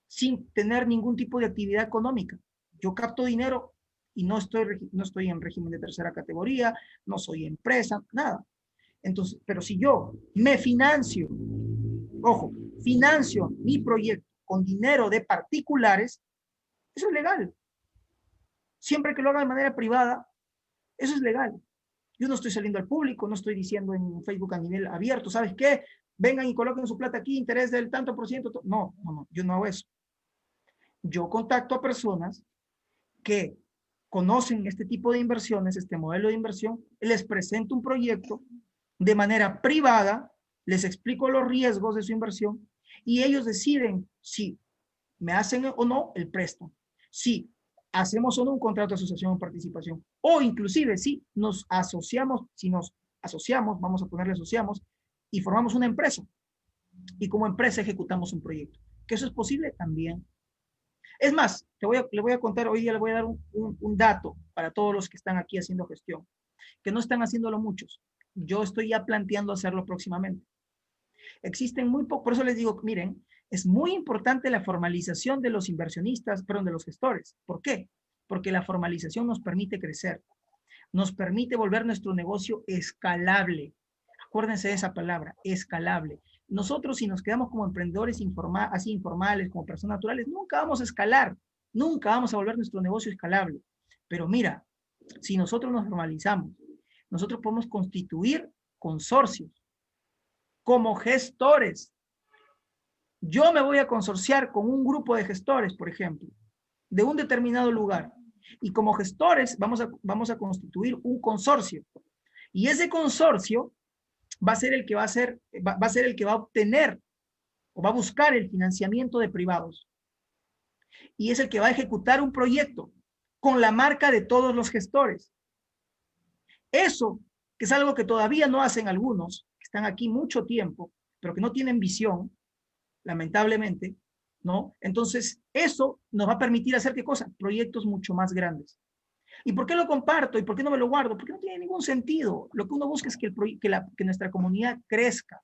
sin tener ningún tipo de actividad económica. Yo capto dinero y no estoy en régimen de tercera categoría, no soy empresa, nada. Entonces, pero si yo me financio, ojo, financio mi proyecto con dinero de particulares, eso es legal. Siempre que lo haga de manera privada, eso es legal. Yo no estoy saliendo al público, no estoy diciendo en Facebook a nivel abierto, ¿sabes qué? Vengan y coloquen su plata aquí, interés del tanto por ciento. No, yo no hago eso. Yo contacto a personas que conocen este tipo de inversiones, este modelo de inversión, les presento un proyecto de manera privada, les explico los riesgos de su inversión y ellos deciden si me hacen o no el préstamo, si hacemos o no un contrato de asociación o participación, o inclusive si nos asociamos, vamos a ponerle asociamos, y formamos una empresa, y como empresa ejecutamos un proyecto. ¿Que eso es posible? También. Es más, le voy a contar, hoy día le voy a dar un dato para todos los que están aquí haciendo gestión, que no están haciéndolo muchos. Yo estoy ya planteando hacerlo próximamente. Existen muy pocos, por eso les digo, miren, es muy importante la formalización de los inversionistas, perdón, de los gestores. ¿Por qué? Porque la formalización nos permite crecer, nos permite volver nuestro negocio escalable. Acuérdense de esa palabra, escalable. Nosotros, si nos quedamos como emprendedores así informales, como personas naturales, nunca vamos a escalar, nunca vamos a volver nuestro negocio escalable. Pero mira, si nosotros nos formalizamos, nosotros podemos constituir consorcios como gestores. Yo me voy a consorciar con un grupo de gestores, por ejemplo, de un determinado lugar. Y como gestores vamos a constituir un consorcio. Y ese consorcio va a ser el que va a obtener o va a buscar el financiamiento de privados. y es el que va a ejecutar un proyecto con la marca de todos los gestores. Eso, que es algo que todavía no hacen algunos, que están aquí mucho tiempo, pero que no tienen visión, lamentablemente, ¿no? Entonces, eso nos va a permitir hacer, ¿qué cosa? Proyectos mucho más grandes. ¿Y por qué lo comparto? ¿Y por qué no me lo guardo? Porque no tiene ningún sentido. Lo que uno busca es que nuestra comunidad crezca.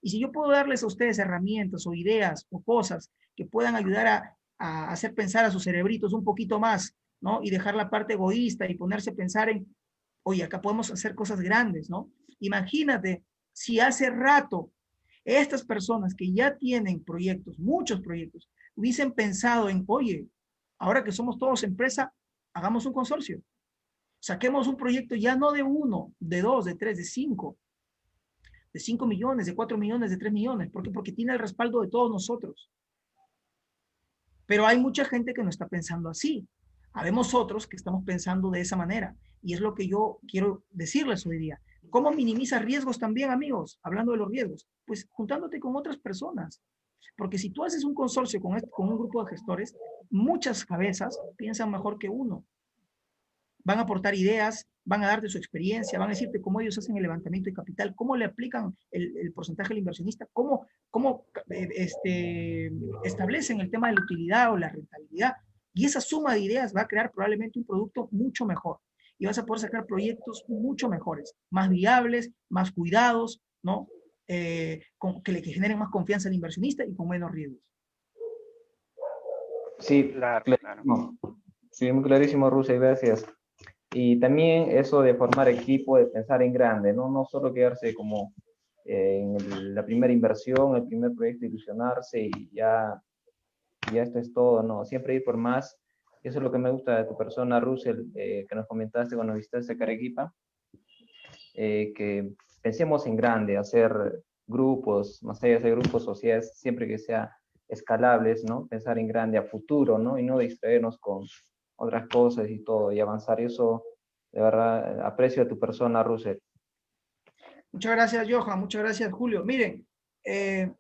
Y si yo puedo darles a ustedes herramientas o ideas o cosas que puedan ayudar a hacer pensar a sus cerebritos un poquito más, ¿no? Y dejar la parte egoísta y ponerse a pensar en, oye, acá podemos hacer cosas grandes, ¿no? Imagínate si hace rato estas personas que ya tienen proyectos, muchos proyectos, hubiesen pensado en, oye, ahora que somos todos empresa, hagamos un consorcio. Saquemos un proyecto ya no de uno, de dos, de tres, de 5 millones, de 4 millones, de 3 millones. ¿Por qué? Porque tiene el respaldo de todos nosotros. Pero hay mucha gente que no está pensando así. Habemos otros que estamos pensando de esa manera. Y es lo que yo quiero decirles hoy día. ¿Cómo minimizar riesgos también, amigos? Hablando de los riesgos. Pues juntándote con otras personas. Porque si tú haces un consorcio con un grupo de gestores, muchas cabezas piensan mejor que uno. Van a aportar ideas, van a darte su experiencia, van a decirte cómo ellos hacen el levantamiento de capital, cómo le aplican el porcentaje al inversionista, cómo establecen el tema de la utilidad o la rentabilidad. Y esa suma de ideas va a crear probablemente un producto mucho mejor. Y vas a poder sacar proyectos mucho mejores, más viables, más cuidados, ¿no? Que generen más confianza al inversionista y con menos riesgos. Sí, Claro, claro. clarísimo. Sí, muy clarísimo, Rusia, gracias. Y también eso de formar equipo, de pensar en grande, ¿no? No solo quedarse como la primera inversión, el primer proyecto, ilusionarse y ya esto es todo, ¿no? Siempre ir por más. Eso es lo que me gusta de tu persona, Russell, que nos comentaste cuando visitaste Carequipa, que pensemos en grande, hacer grupos, más allá de hacer grupos, sociedades, siempre que sea escalables, ¿no? Pensar en grande a futuro, ¿no? Y no distraernos con otras cosas y todo, y avanzar. Y eso, de verdad, aprecio a tu persona, Russell. Muchas gracias, Johan. Muchas gracias, Julio. Miren, ¿qué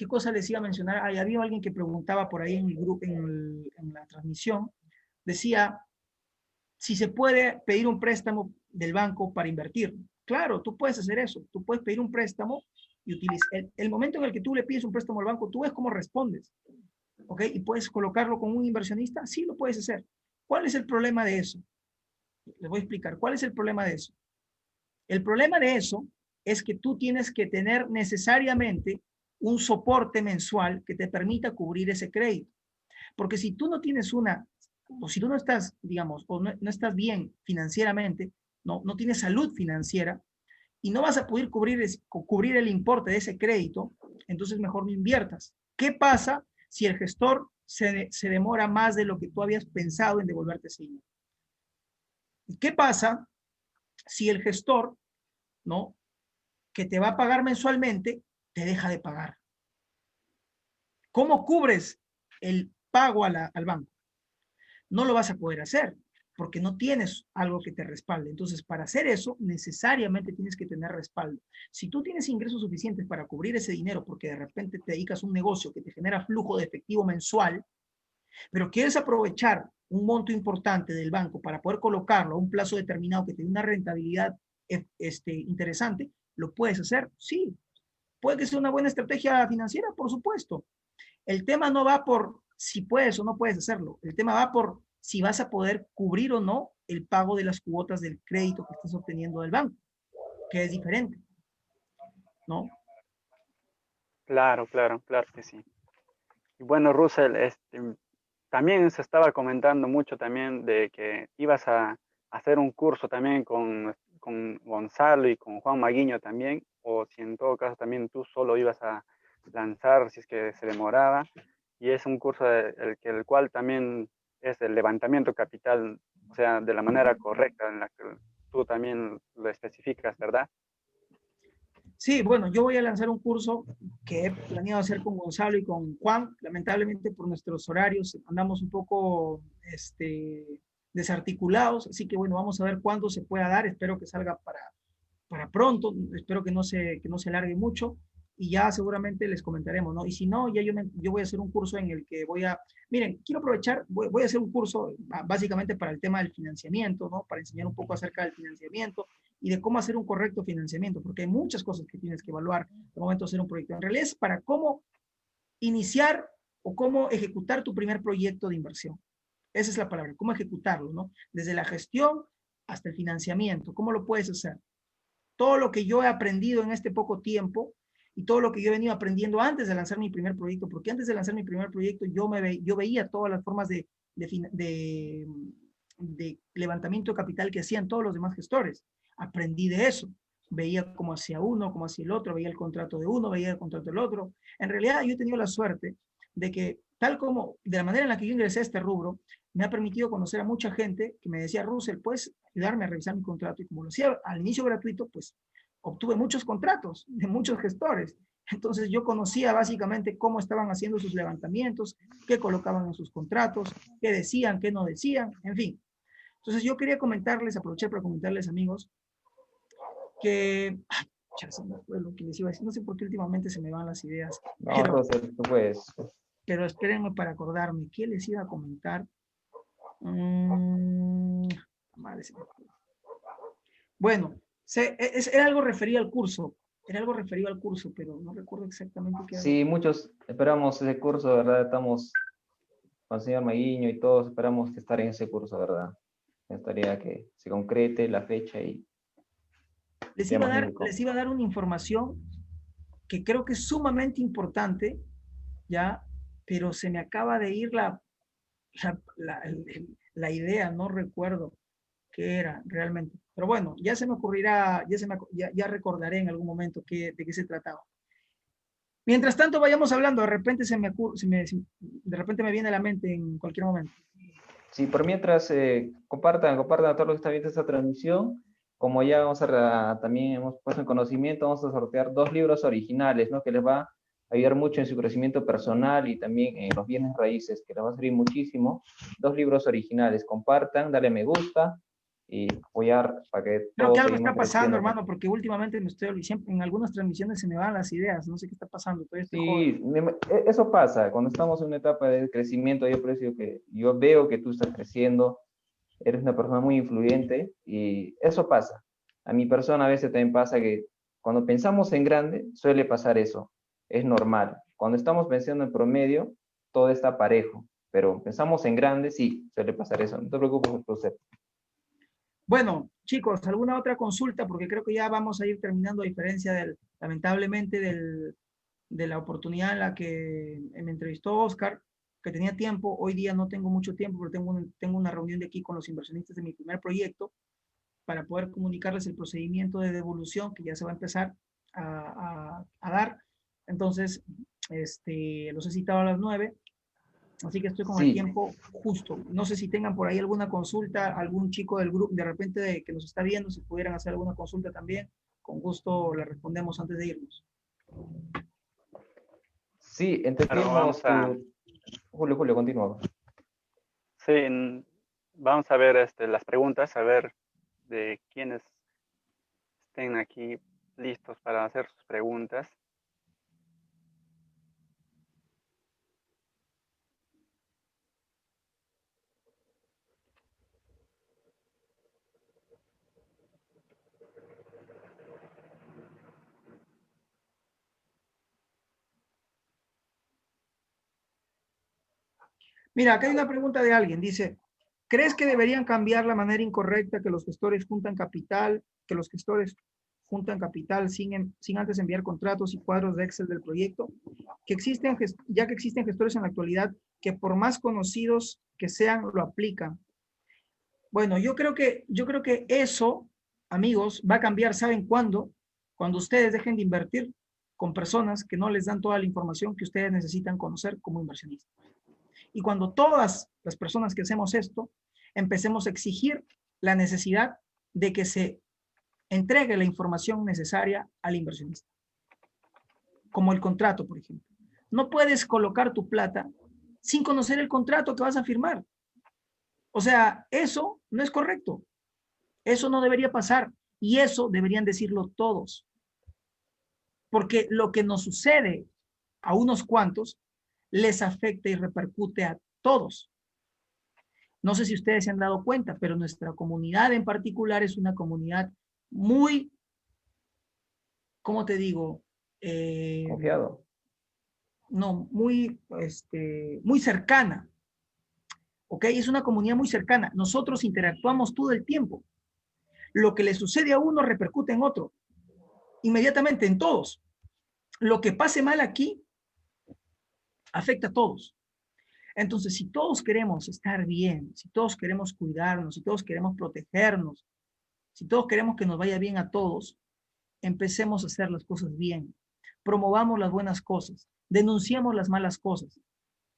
cosa les iba a mencionar? Ah, había alguien que preguntaba por ahí en el grupo, en la transmisión, decía si se puede pedir un préstamo del banco para invertir. Claro, tú puedes hacer eso. Tú puedes pedir un préstamo y utilizar. El momento en el que tú le pides un préstamo al banco, tú ves cómo respondes. ¿Ok? Y puedes colocarlo con un inversionista. Sí, lo puedes hacer. ¿Cuál es el problema de eso? Les voy a explicar. ¿Cuál es el problema de eso? El problema de eso es que tú tienes que tener necesariamente un soporte mensual que te permita cubrir ese crédito. Porque si tú no tienes o si tú no estás, digamos, o no estás bien financieramente, no tienes salud financiera y no vas a poder cubrir el importe de ese crédito, entonces mejor no inviertas. ¿Qué pasa si el gestor se demora más de lo que tú habías pensado en devolverte ese dinero? ¿Qué pasa si el gestor, ¿no? que te va a pagar mensualmente, te deja de pagar? ¿Cómo cubres el pago al banco? No lo vas a poder hacer porque no tienes algo que te respalde. Entonces, para hacer eso, necesariamente tienes que tener respaldo. Si tú tienes ingresos suficientes para cubrir ese dinero porque de repente te dedicas a un negocio que te genera flujo de efectivo mensual, pero quieres aprovechar un monto importante del banco para poder colocarlo a un plazo determinado que te dé una rentabilidad interesante, ¿lo puedes hacer? Sí. ¿Puede que sea una buena estrategia financiera? Por supuesto. El tema no va por si puedes o no puedes hacerlo. El tema va por si vas a poder cubrir o no el pago de las cuotas del crédito que estás obteniendo del banco, que es diferente, ¿no? Claro, claro, claro que sí. Y bueno, Russell, también se estaba comentando mucho también de que ibas a hacer un curso también con Gonzalo y con Juan Maguiño también, o si en todo caso también tú solo ibas a lanzar si es que se demoraba, y es un curso el cual también es el levantamiento capital, o sea, de la manera correcta en la que tú también lo especificas, ¿verdad? Sí, bueno, yo voy a lanzar un curso que he planeado hacer con Gonzalo y con Juan. Lamentablemente por nuestros horarios andamos un poco desarticulados, así que bueno, vamos a ver cuándo se pueda dar. Espero que salga para pronto, espero que no se alargue mucho. y ya seguramente les comentaremos, ¿no? Y si no, ya yo voy a hacer un curso en el que miren, quiero aprovechar, voy a hacer un curso básicamente para el tema del financiamiento, ¿no? Para enseñar un poco acerca del financiamiento y de cómo hacer un correcto financiamiento, porque hay muchas cosas que tienes que evaluar al momento de hacer un proyecto. En realidad es para cómo iniciar o cómo ejecutar tu primer proyecto de inversión. Esa es la palabra, cómo ejecutarlo, ¿no? Desde la gestión hasta el financiamiento, ¿cómo lo puedes hacer? Todo lo que yo he aprendido en este poco tiempo y todo lo que yo he venido aprendiendo antes de lanzar mi primer proyecto, porque antes de lanzar mi primer proyecto yo veía todas las formas de levantamiento de capital que hacían todos los demás gestores. Aprendí de eso. Veía cómo hacía uno, cómo hacía el otro, veía el contrato de uno, veía el contrato del otro. En realidad yo he tenido la suerte de que tal como, de la manera en la que yo ingresé a este rubro, me ha permitido conocer a mucha gente que me decía, Russell, ¿puedes ayudarme a revisar mi contrato? Y como lo hacía al inicio gratuito, pues obtuve muchos contratos de muchos gestores. Entonces yo conocía básicamente cómo estaban haciendo sus levantamientos, qué colocaban en sus contratos, qué decían, qué no decían, en fin. Entonces yo quería comentarles, aprovechar para comentarles, amigos, que... Ya se me fue lo que les iba a decir. No sé por qué últimamente se me van las ideas. No, Russell, tú puedes. Pero espérenme para acordarme. ¿Qué les iba a comentar? Madre se me fue. Bueno, era algo referido al curso. Era algo referido al curso, pero no recuerdo exactamente qué era. Sí, muchos esperamos ese curso, ¿verdad? Estamos con el señor Maguiño y todos esperamos estar en ese curso, ¿verdad? Me gustaría que se concrete la fecha y les iba a dar una información que creo que es sumamente importante, ¿ya? Pero se me acaba de ir la idea, no recuerdo qué era realmente. Pero bueno, ya se me ocurrirá, ya recordaré en algún momento de qué se trataba. Mientras tanto, vayamos hablando, de repente de repente me viene a la mente en cualquier momento. Sí, por mientras, compartan a todos los que están viendo esta transmisión. Como ya también hemos puesto en conocimiento, vamos a sortear 2 libros originales, ¿no? Que les va a ayudar mucho en su crecimiento personal y también en los bienes raíces, que les va a servir muchísimo. 2 libros originales, compartan, dale me gusta y apoyar para que Creo que todos algo seguimos está pasando, creciendo. hermano, porque últimamente siempre en algunas transmisiones se me van las ideas, no sé qué está pasando, todavía estoy Sí, joven. eso pasa, cuando estamos en una etapa de crecimiento, yo veo que tú estás creciendo, eres una persona muy influyente y eso pasa. A mi persona a veces también pasa que cuando pensamos en grande, suele pasar eso, es normal. Cuando estamos pensando en promedio, todo está parejo, pero pensamos en grande, sí, suele pasar eso. No te preocupes por usted. Bueno, chicos, ¿alguna otra consulta? Porque creo que ya vamos a ir terminando, a diferencia lamentablemente, de la oportunidad en la que me entrevistó Oscar, que tenía tiempo. Hoy día no tengo mucho tiempo, pero tengo una reunión de aquí con los inversionistas de mi primer proyecto para poder comunicarles el procedimiento de devolución que ya se va a empezar a dar. Entonces, los he citado a las 9. Así que estoy con el Sí, tiempo justo. No sé si tengan por ahí alguna consulta, algún chico del grupo, de repente que nos está viendo, si pudieran hacer alguna consulta también, con gusto le respondemos antes de irnos. sí, Pero entendimos tu... Julio, continúa. sí, vamos a ver las preguntas, a ver de quiénes estén aquí listos para hacer sus preguntas. Mira, acá hay una pregunta de alguien. Dice, ¿crees que deberían cambiar la manera incorrecta que los gestores juntan capital, sin antes enviar contratos y cuadros de Excel del proyecto? Ya que existen gestores en la actualidad que por más conocidos que sean, lo aplican. Bueno, yo creo que eso, amigos, va a cambiar, ¿saben cuándo? Cuando ustedes dejen de invertir con personas que no les dan toda la información que ustedes necesitan conocer como inversionistas. Y cuando todas las personas que hacemos esto, empecemos a exigir la necesidad de que se entregue la información necesaria al inversionista. Como el contrato, por ejemplo. No puedes colocar tu plata sin conocer el contrato que vas a firmar. O sea, eso no es correcto. Eso no debería pasar. Y eso deberían decirlo todos. Porque lo que nos sucede a unos cuantos les afecta y repercute a todos. No sé si ustedes se han dado cuenta, pero nuestra comunidad en particular es una comunidad muy, ¿cómo te digo? Confiado. No, muy, muy cercana. ¿Ok? Es una comunidad muy cercana. Nosotros interactuamos todo el tiempo. Lo que le sucede a uno repercute en otro. Inmediatamente, en todos. Lo que pase mal aquí afecta a todos. Entonces, si todos queremos estar bien, si todos queremos cuidarnos, si todos queremos protegernos, si todos queremos que nos vaya bien a todos, empecemos a hacer las cosas bien. Promovamos las buenas cosas, denunciamos las malas cosas,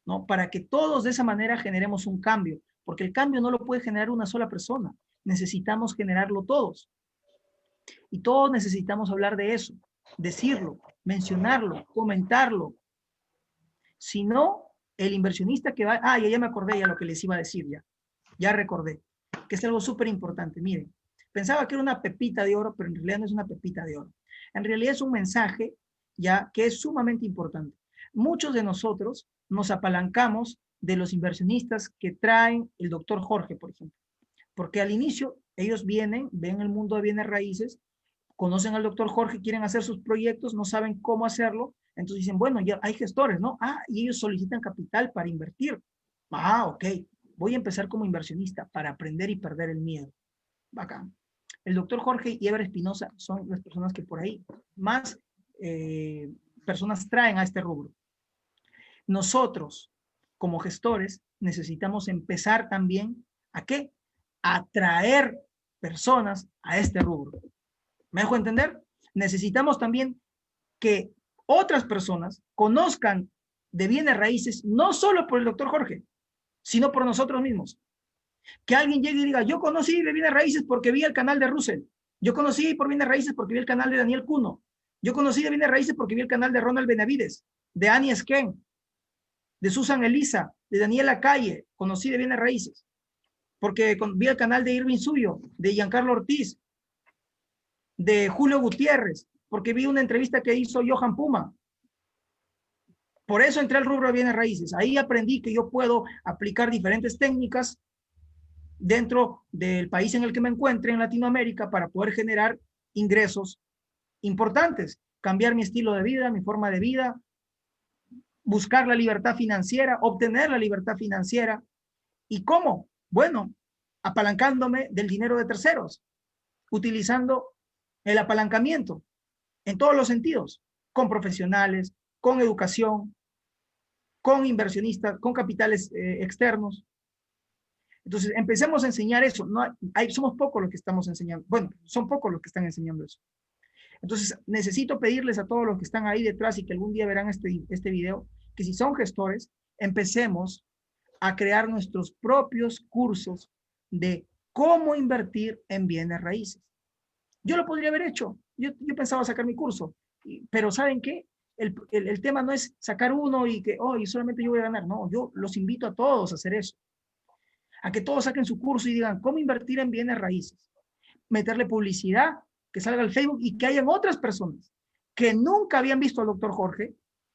¿no? Para que todos de esa manera generemos un cambio, porque el cambio no lo puede generar una sola persona, necesitamos generarlo todos. Y todos necesitamos hablar de eso, decirlo, mencionarlo, comentarlo. Si no, el inversionista que va, ya me acordé ya lo que les iba a decir ya recordé, que es algo súper importante. Miren, pensaba que era una pepita de oro, pero en realidad no es una pepita de oro. En realidad es un mensaje ya que es sumamente importante. Muchos de nosotros nos apalancamos de los inversionistas que traen el doctor Jorge, por ejemplo, porque al inicio ellos vienen, ven el mundo de bienes raíces, conocen al doctor Jorge, quieren hacer sus proyectos, no saben cómo hacerlo, entonces dicen, bueno, ya hay gestores, ¿no? Y ellos solicitan capital para invertir. Ok, voy a empezar como inversionista para aprender y perder el miedo. Bacán. El doctor Jorge y Ever Espinosa son las personas que por ahí más personas traen a este rubro. Nosotros, como gestores, necesitamos empezar también ¿a qué? A atraer personas a este rubro. ¿Me dejo entender? Necesitamos también que otras personas conozcan de bienes raíces, no solo por el doctor Jorge, sino por nosotros mismos. Que alguien llegue y diga, yo conocí de bienes raíces porque vi el canal de Russell. Yo conocí por bienes raíces porque vi el canal de Daniel Cuno. Yo conocí de bienes raíces porque vi el canal de Ronald Benavides, de Annie Esquen, de Susan Elisa, de Daniela Calle. Conocí de bienes raíces. Porque vi el canal de Irving Suyo, de Giancarlo Ortiz, de Julio Gutiérrez, porque vi una entrevista que hizo Johan Puma. Por eso entré al rubro de bienes raíces. Ahí aprendí que yo puedo aplicar diferentes técnicas dentro del país en el que me encuentre, en Latinoamérica, para poder generar ingresos importantes, cambiar mi estilo de vida, mi forma de vida, buscar la libertad financiera, obtener la libertad financiera. ¿Y cómo? Bueno, apalancándome del dinero de terceros, utilizando el apalancamiento en todos los sentidos, con profesionales, con educación, con inversionistas, con capitales externos. Entonces, empecemos a enseñar eso. No somos pocos los que estamos enseñando. Bueno, son pocos los que están enseñando eso. Entonces, necesito pedirles a todos los que están ahí detrás y que algún día verán este video, que si son gestores, empecemos a crear nuestros propios cursos de cómo invertir en bienes raíces. Yo lo podría haber hecho. Yo pensaba sacar mi curso, pero ¿saben qué? El tema no es sacar uno y que, y solamente yo voy a ganar. No, yo los invito a todos a hacer eso. A que todos saquen su curso y digan, ¿cómo invertir en bienes raíces? Meterle publicidad, que salga al Facebook y que hayan otras personas que nunca habían visto al doctor Jorge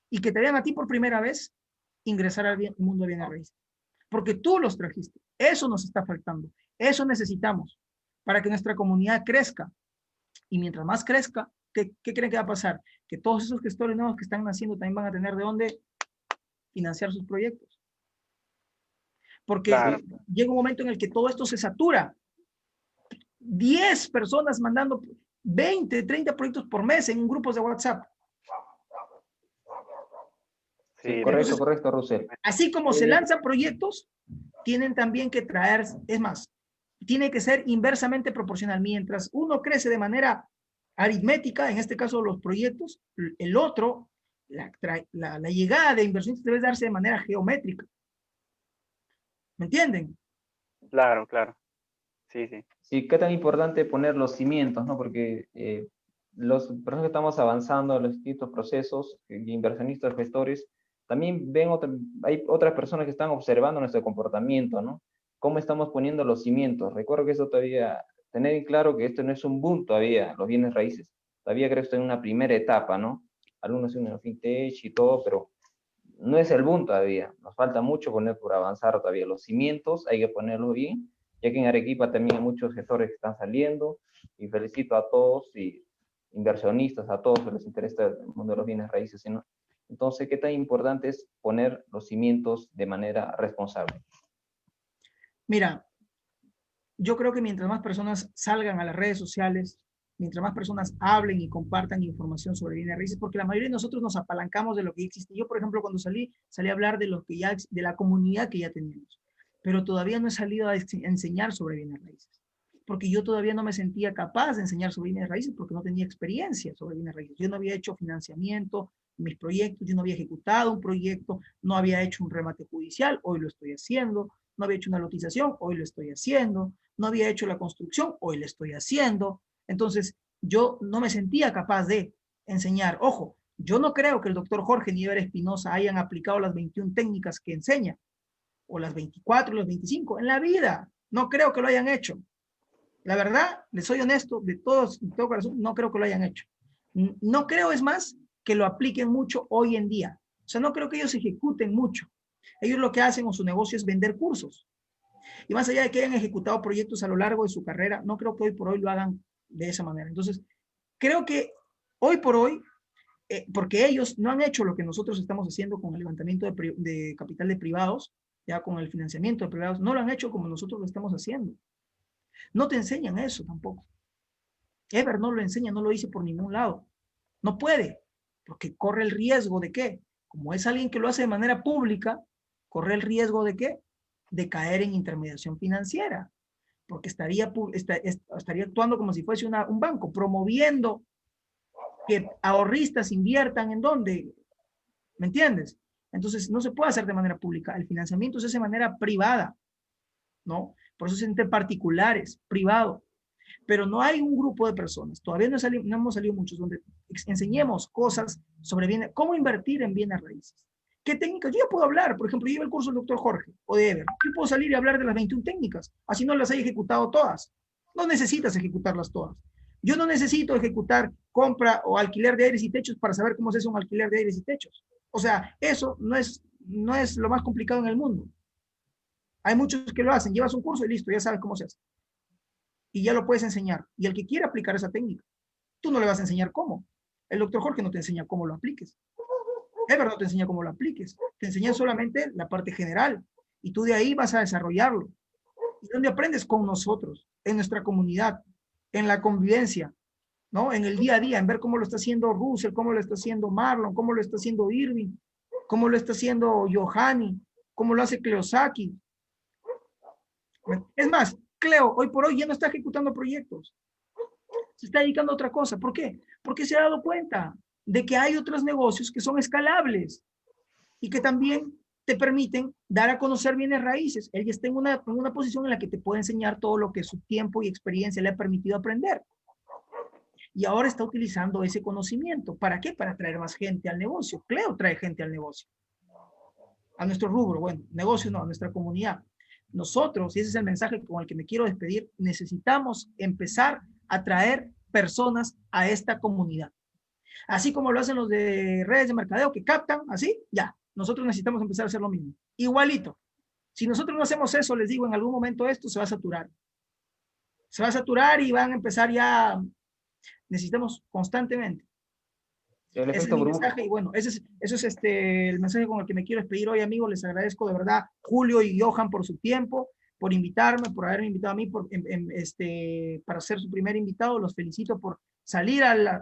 y que te vean a ti por primera vez ingresar al mundo de bienes raíces. Porque tú los trajiste. Eso nos está faltando. Eso necesitamos para que nuestra comunidad crezca. Y mientras más crezca, ¿qué creen que va a pasar? Que todos esos gestores nuevos que están naciendo también van a tener de dónde financiar sus proyectos. Porque llega un momento en el que todo esto se satura. 10 personas mandando 20, 30 proyectos por mes en grupos de WhatsApp. Sí, correcto, Russell. Así como se lanzan proyectos, tienen también que traer, es más, tiene que ser inversamente proporcional. Mientras uno crece de manera aritmética, en este caso los proyectos, el otro, la llegada de inversiones debe darse de manera geométrica. ¿Me entienden? Claro. Sí. Sí, qué tan importante poner los cimientos, ¿no? Porque los personas que estamos avanzando en los distintos procesos, inversionistas, gestores, también hay otras personas que están observando nuestro comportamiento, ¿no? Cómo estamos poniendo los cimientos. Recuerdo que eso todavía, tener en claro que esto no es un boom todavía, los bienes raíces. Todavía creo que está en una primera etapa, ¿no? algunos en fintech y todo, pero no es el boom todavía. Nos falta mucho por avanzar todavía. Los cimientos hay que ponerlos bien, ya que en Arequipa también hay muchos gestores que están saliendo, y felicito a todos y inversionistas, a todos que les interesa el mundo de los bienes raíces, ¿no? Entonces, ¿qué tan importante es poner los cimientos de manera responsable? Mira, yo creo que mientras más personas salgan a las redes sociales, mientras más personas hablen y compartan información sobre bienes raíces, porque la mayoría de nosotros nos apalancamos de lo que ya existe. Yo, por ejemplo, cuando salí a hablar de lo que ya, de la comunidad que ya teníamos, pero todavía no he salido a enseñar sobre bienes raíces, porque yo todavía no me sentía capaz de enseñar sobre bienes raíces porque no tenía experiencia sobre bienes raíces. Yo no había hecho financiamiento en mis proyectos, yo no había ejecutado un proyecto, no había hecho un remate judicial, hoy lo estoy haciendo, no había hecho una lotización, hoy lo estoy haciendo, no había hecho la construcción, hoy lo estoy haciendo. Entonces, yo no me sentía capaz de enseñar. Ojo, yo no creo que el doctor Jorge ni Eber Espinosa hayan aplicado las 21 técnicas que enseña, o las 24, las 25, en la vida. No creo que lo hayan hecho. La verdad, les soy honesto, de todo corazón, no creo que lo hayan hecho. No creo, es más, que lo apliquen mucho hoy en día. O sea, no creo que ellos ejecuten mucho. Ellos lo que hacen con su negocio es vender cursos. Y más allá de que hayan ejecutado proyectos a lo largo de su carrera, no creo que hoy por hoy lo hagan de esa manera. Entonces, creo que hoy por hoy, porque ellos no han hecho lo que nosotros estamos haciendo con el levantamiento de capital de privados, ya con el financiamiento de privados, no lo han hecho como nosotros lo estamos haciendo. No te enseñan eso tampoco. Ever no lo enseña, no lo dice por ningún lado. No puede, porque corre el riesgo de qué. Como es alguien que lo hace de manera pública, corre el riesgo de qué, de caer en intermediación financiera, porque estaría actuando como si fuese un banco, promoviendo que ahorristas inviertan en dónde, ¿me entiendes? Entonces, no se puede hacer de manera pública. El financiamiento se hace de manera privada, ¿no? Por eso es entre particulares, privado. Pero no hay un grupo de personas, todavía no hemos salido muchos, donde enseñemos cosas sobre cómo invertir en bienes raíces. ¿Qué técnicas? Yo ya puedo hablar, por ejemplo, yo llevo el curso del doctor Jorge o de Ever. Yo puedo salir y hablar de las 21 técnicas, así no las he ejecutado todas. No necesitas ejecutarlas todas. Yo no necesito ejecutar compra o alquiler de aires y techos para saber cómo se hace un alquiler de aires y techos. O sea, eso no es lo más complicado en el mundo. Hay muchos que lo hacen, llevas un curso y listo, ya sabes cómo se hace. Y ya lo puedes enseñar. Y el que quiera aplicar esa técnica, tú no le vas a enseñar cómo. El doctor Jorge no te enseña cómo lo apliques. Ever no te enseña cómo lo apliques. Te enseña solamente la parte general. Y tú de ahí vas a desarrollarlo. ¿Y dónde aprendes? Con nosotros, en nuestra comunidad, en la convivencia, ¿no? En el día a día, en ver cómo lo está haciendo Russell, cómo lo está haciendo Marlon, cómo lo está haciendo Irving, cómo lo está haciendo Johanny, cómo lo hace Cleosaki. Es más, Cleo, hoy por hoy ya no está ejecutando proyectos. Se está dedicando a otra cosa. ¿Por qué? Porque se ha dado cuenta de que hay otros negocios que son escalables y que también te permiten dar a conocer bienes raíces. Él ya está en una posición en la que te puede enseñar todo lo que su tiempo y experiencia le ha permitido aprender. Y ahora está utilizando ese conocimiento. ¿Para qué? Para traer más gente al negocio. Cleo trae gente al negocio. A nuestro rubro, bueno, negocio no, a nuestra comunidad. Nosotros, y ese es el mensaje con el que me quiero despedir, necesitamos empezar a traer personas a esta comunidad. Así como lo hacen los de redes de mercadeo que captan, así, ya. Nosotros necesitamos empezar a hacer lo mismo. Igualito. Si nosotros no hacemos eso, les digo, en algún momento esto se va a saturar. Se va a saturar y van a empezar ya, necesitamos constantemente. El Ese es efecto mi burbuja. mensaje y bueno, eso es el mensaje con el que me quiero despedir hoy, amigos. Les agradezco de verdad, Julio y Johan, por su tiempo, por invitarme, por haberme invitado a mí para ser su primer invitado. Los felicito por salir a la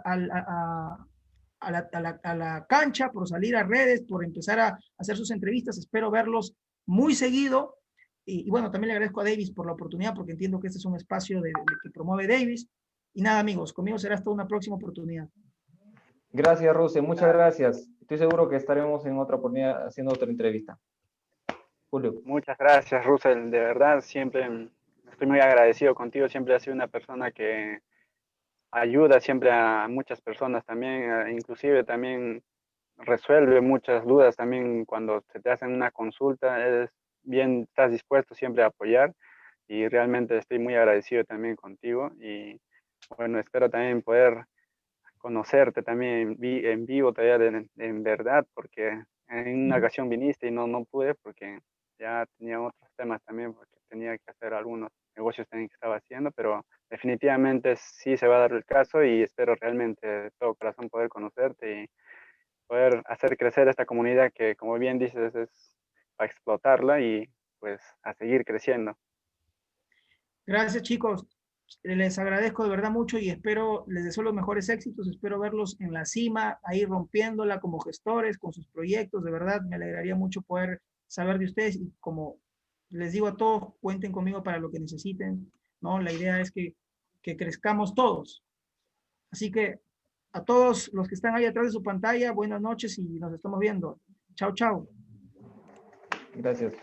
cancha, por salir a redes, por empezar a hacer sus entrevistas. Espero verlos muy seguido. Y bueno, también le agradezco a Davis por la oportunidad, porque entiendo que este es un espacio que promueve Davis. Y nada, amigos, conmigo será hasta una próxima oportunidad. Gracias, Ruse, muchas gracias. Estoy seguro que estaremos en otra oportunidad haciendo otra entrevista. Julio. Muchas gracias, Russell. De verdad, siempre estoy muy agradecido contigo. Siempre has sido una persona que ayuda siempre a muchas personas también, inclusive también resuelve muchas dudas también cuando se te hacen una consulta. Estás dispuesto siempre a apoyar y realmente estoy muy agradecido también contigo. Y bueno, espero también poder conocerte también en vivo todavía en verdad, porque en una ocasión viniste y no pude porque ya tenía otros temas también, porque tenía que hacer algunos negocios también que estaba haciendo, pero definitivamente sí se va a dar el caso y espero realmente de todo corazón poder conocerte y poder hacer crecer esta comunidad que, como bien dices, es para explotarla y pues a seguir creciendo. Gracias, chicos. Les agradezco de verdad mucho y espero, les deseo los mejores éxitos. Espero verlos en la cima, ahí rompiéndola como gestores, con sus proyectos. De verdad, me alegraría mucho poder saber de ustedes y como les digo a todos, cuenten conmigo para lo que necesiten, ¿no? La idea es que crezcamos todos. Así que a todos los que están ahí atrás de su pantalla, buenas noches y nos estamos viendo. Chao, chao. Gracias.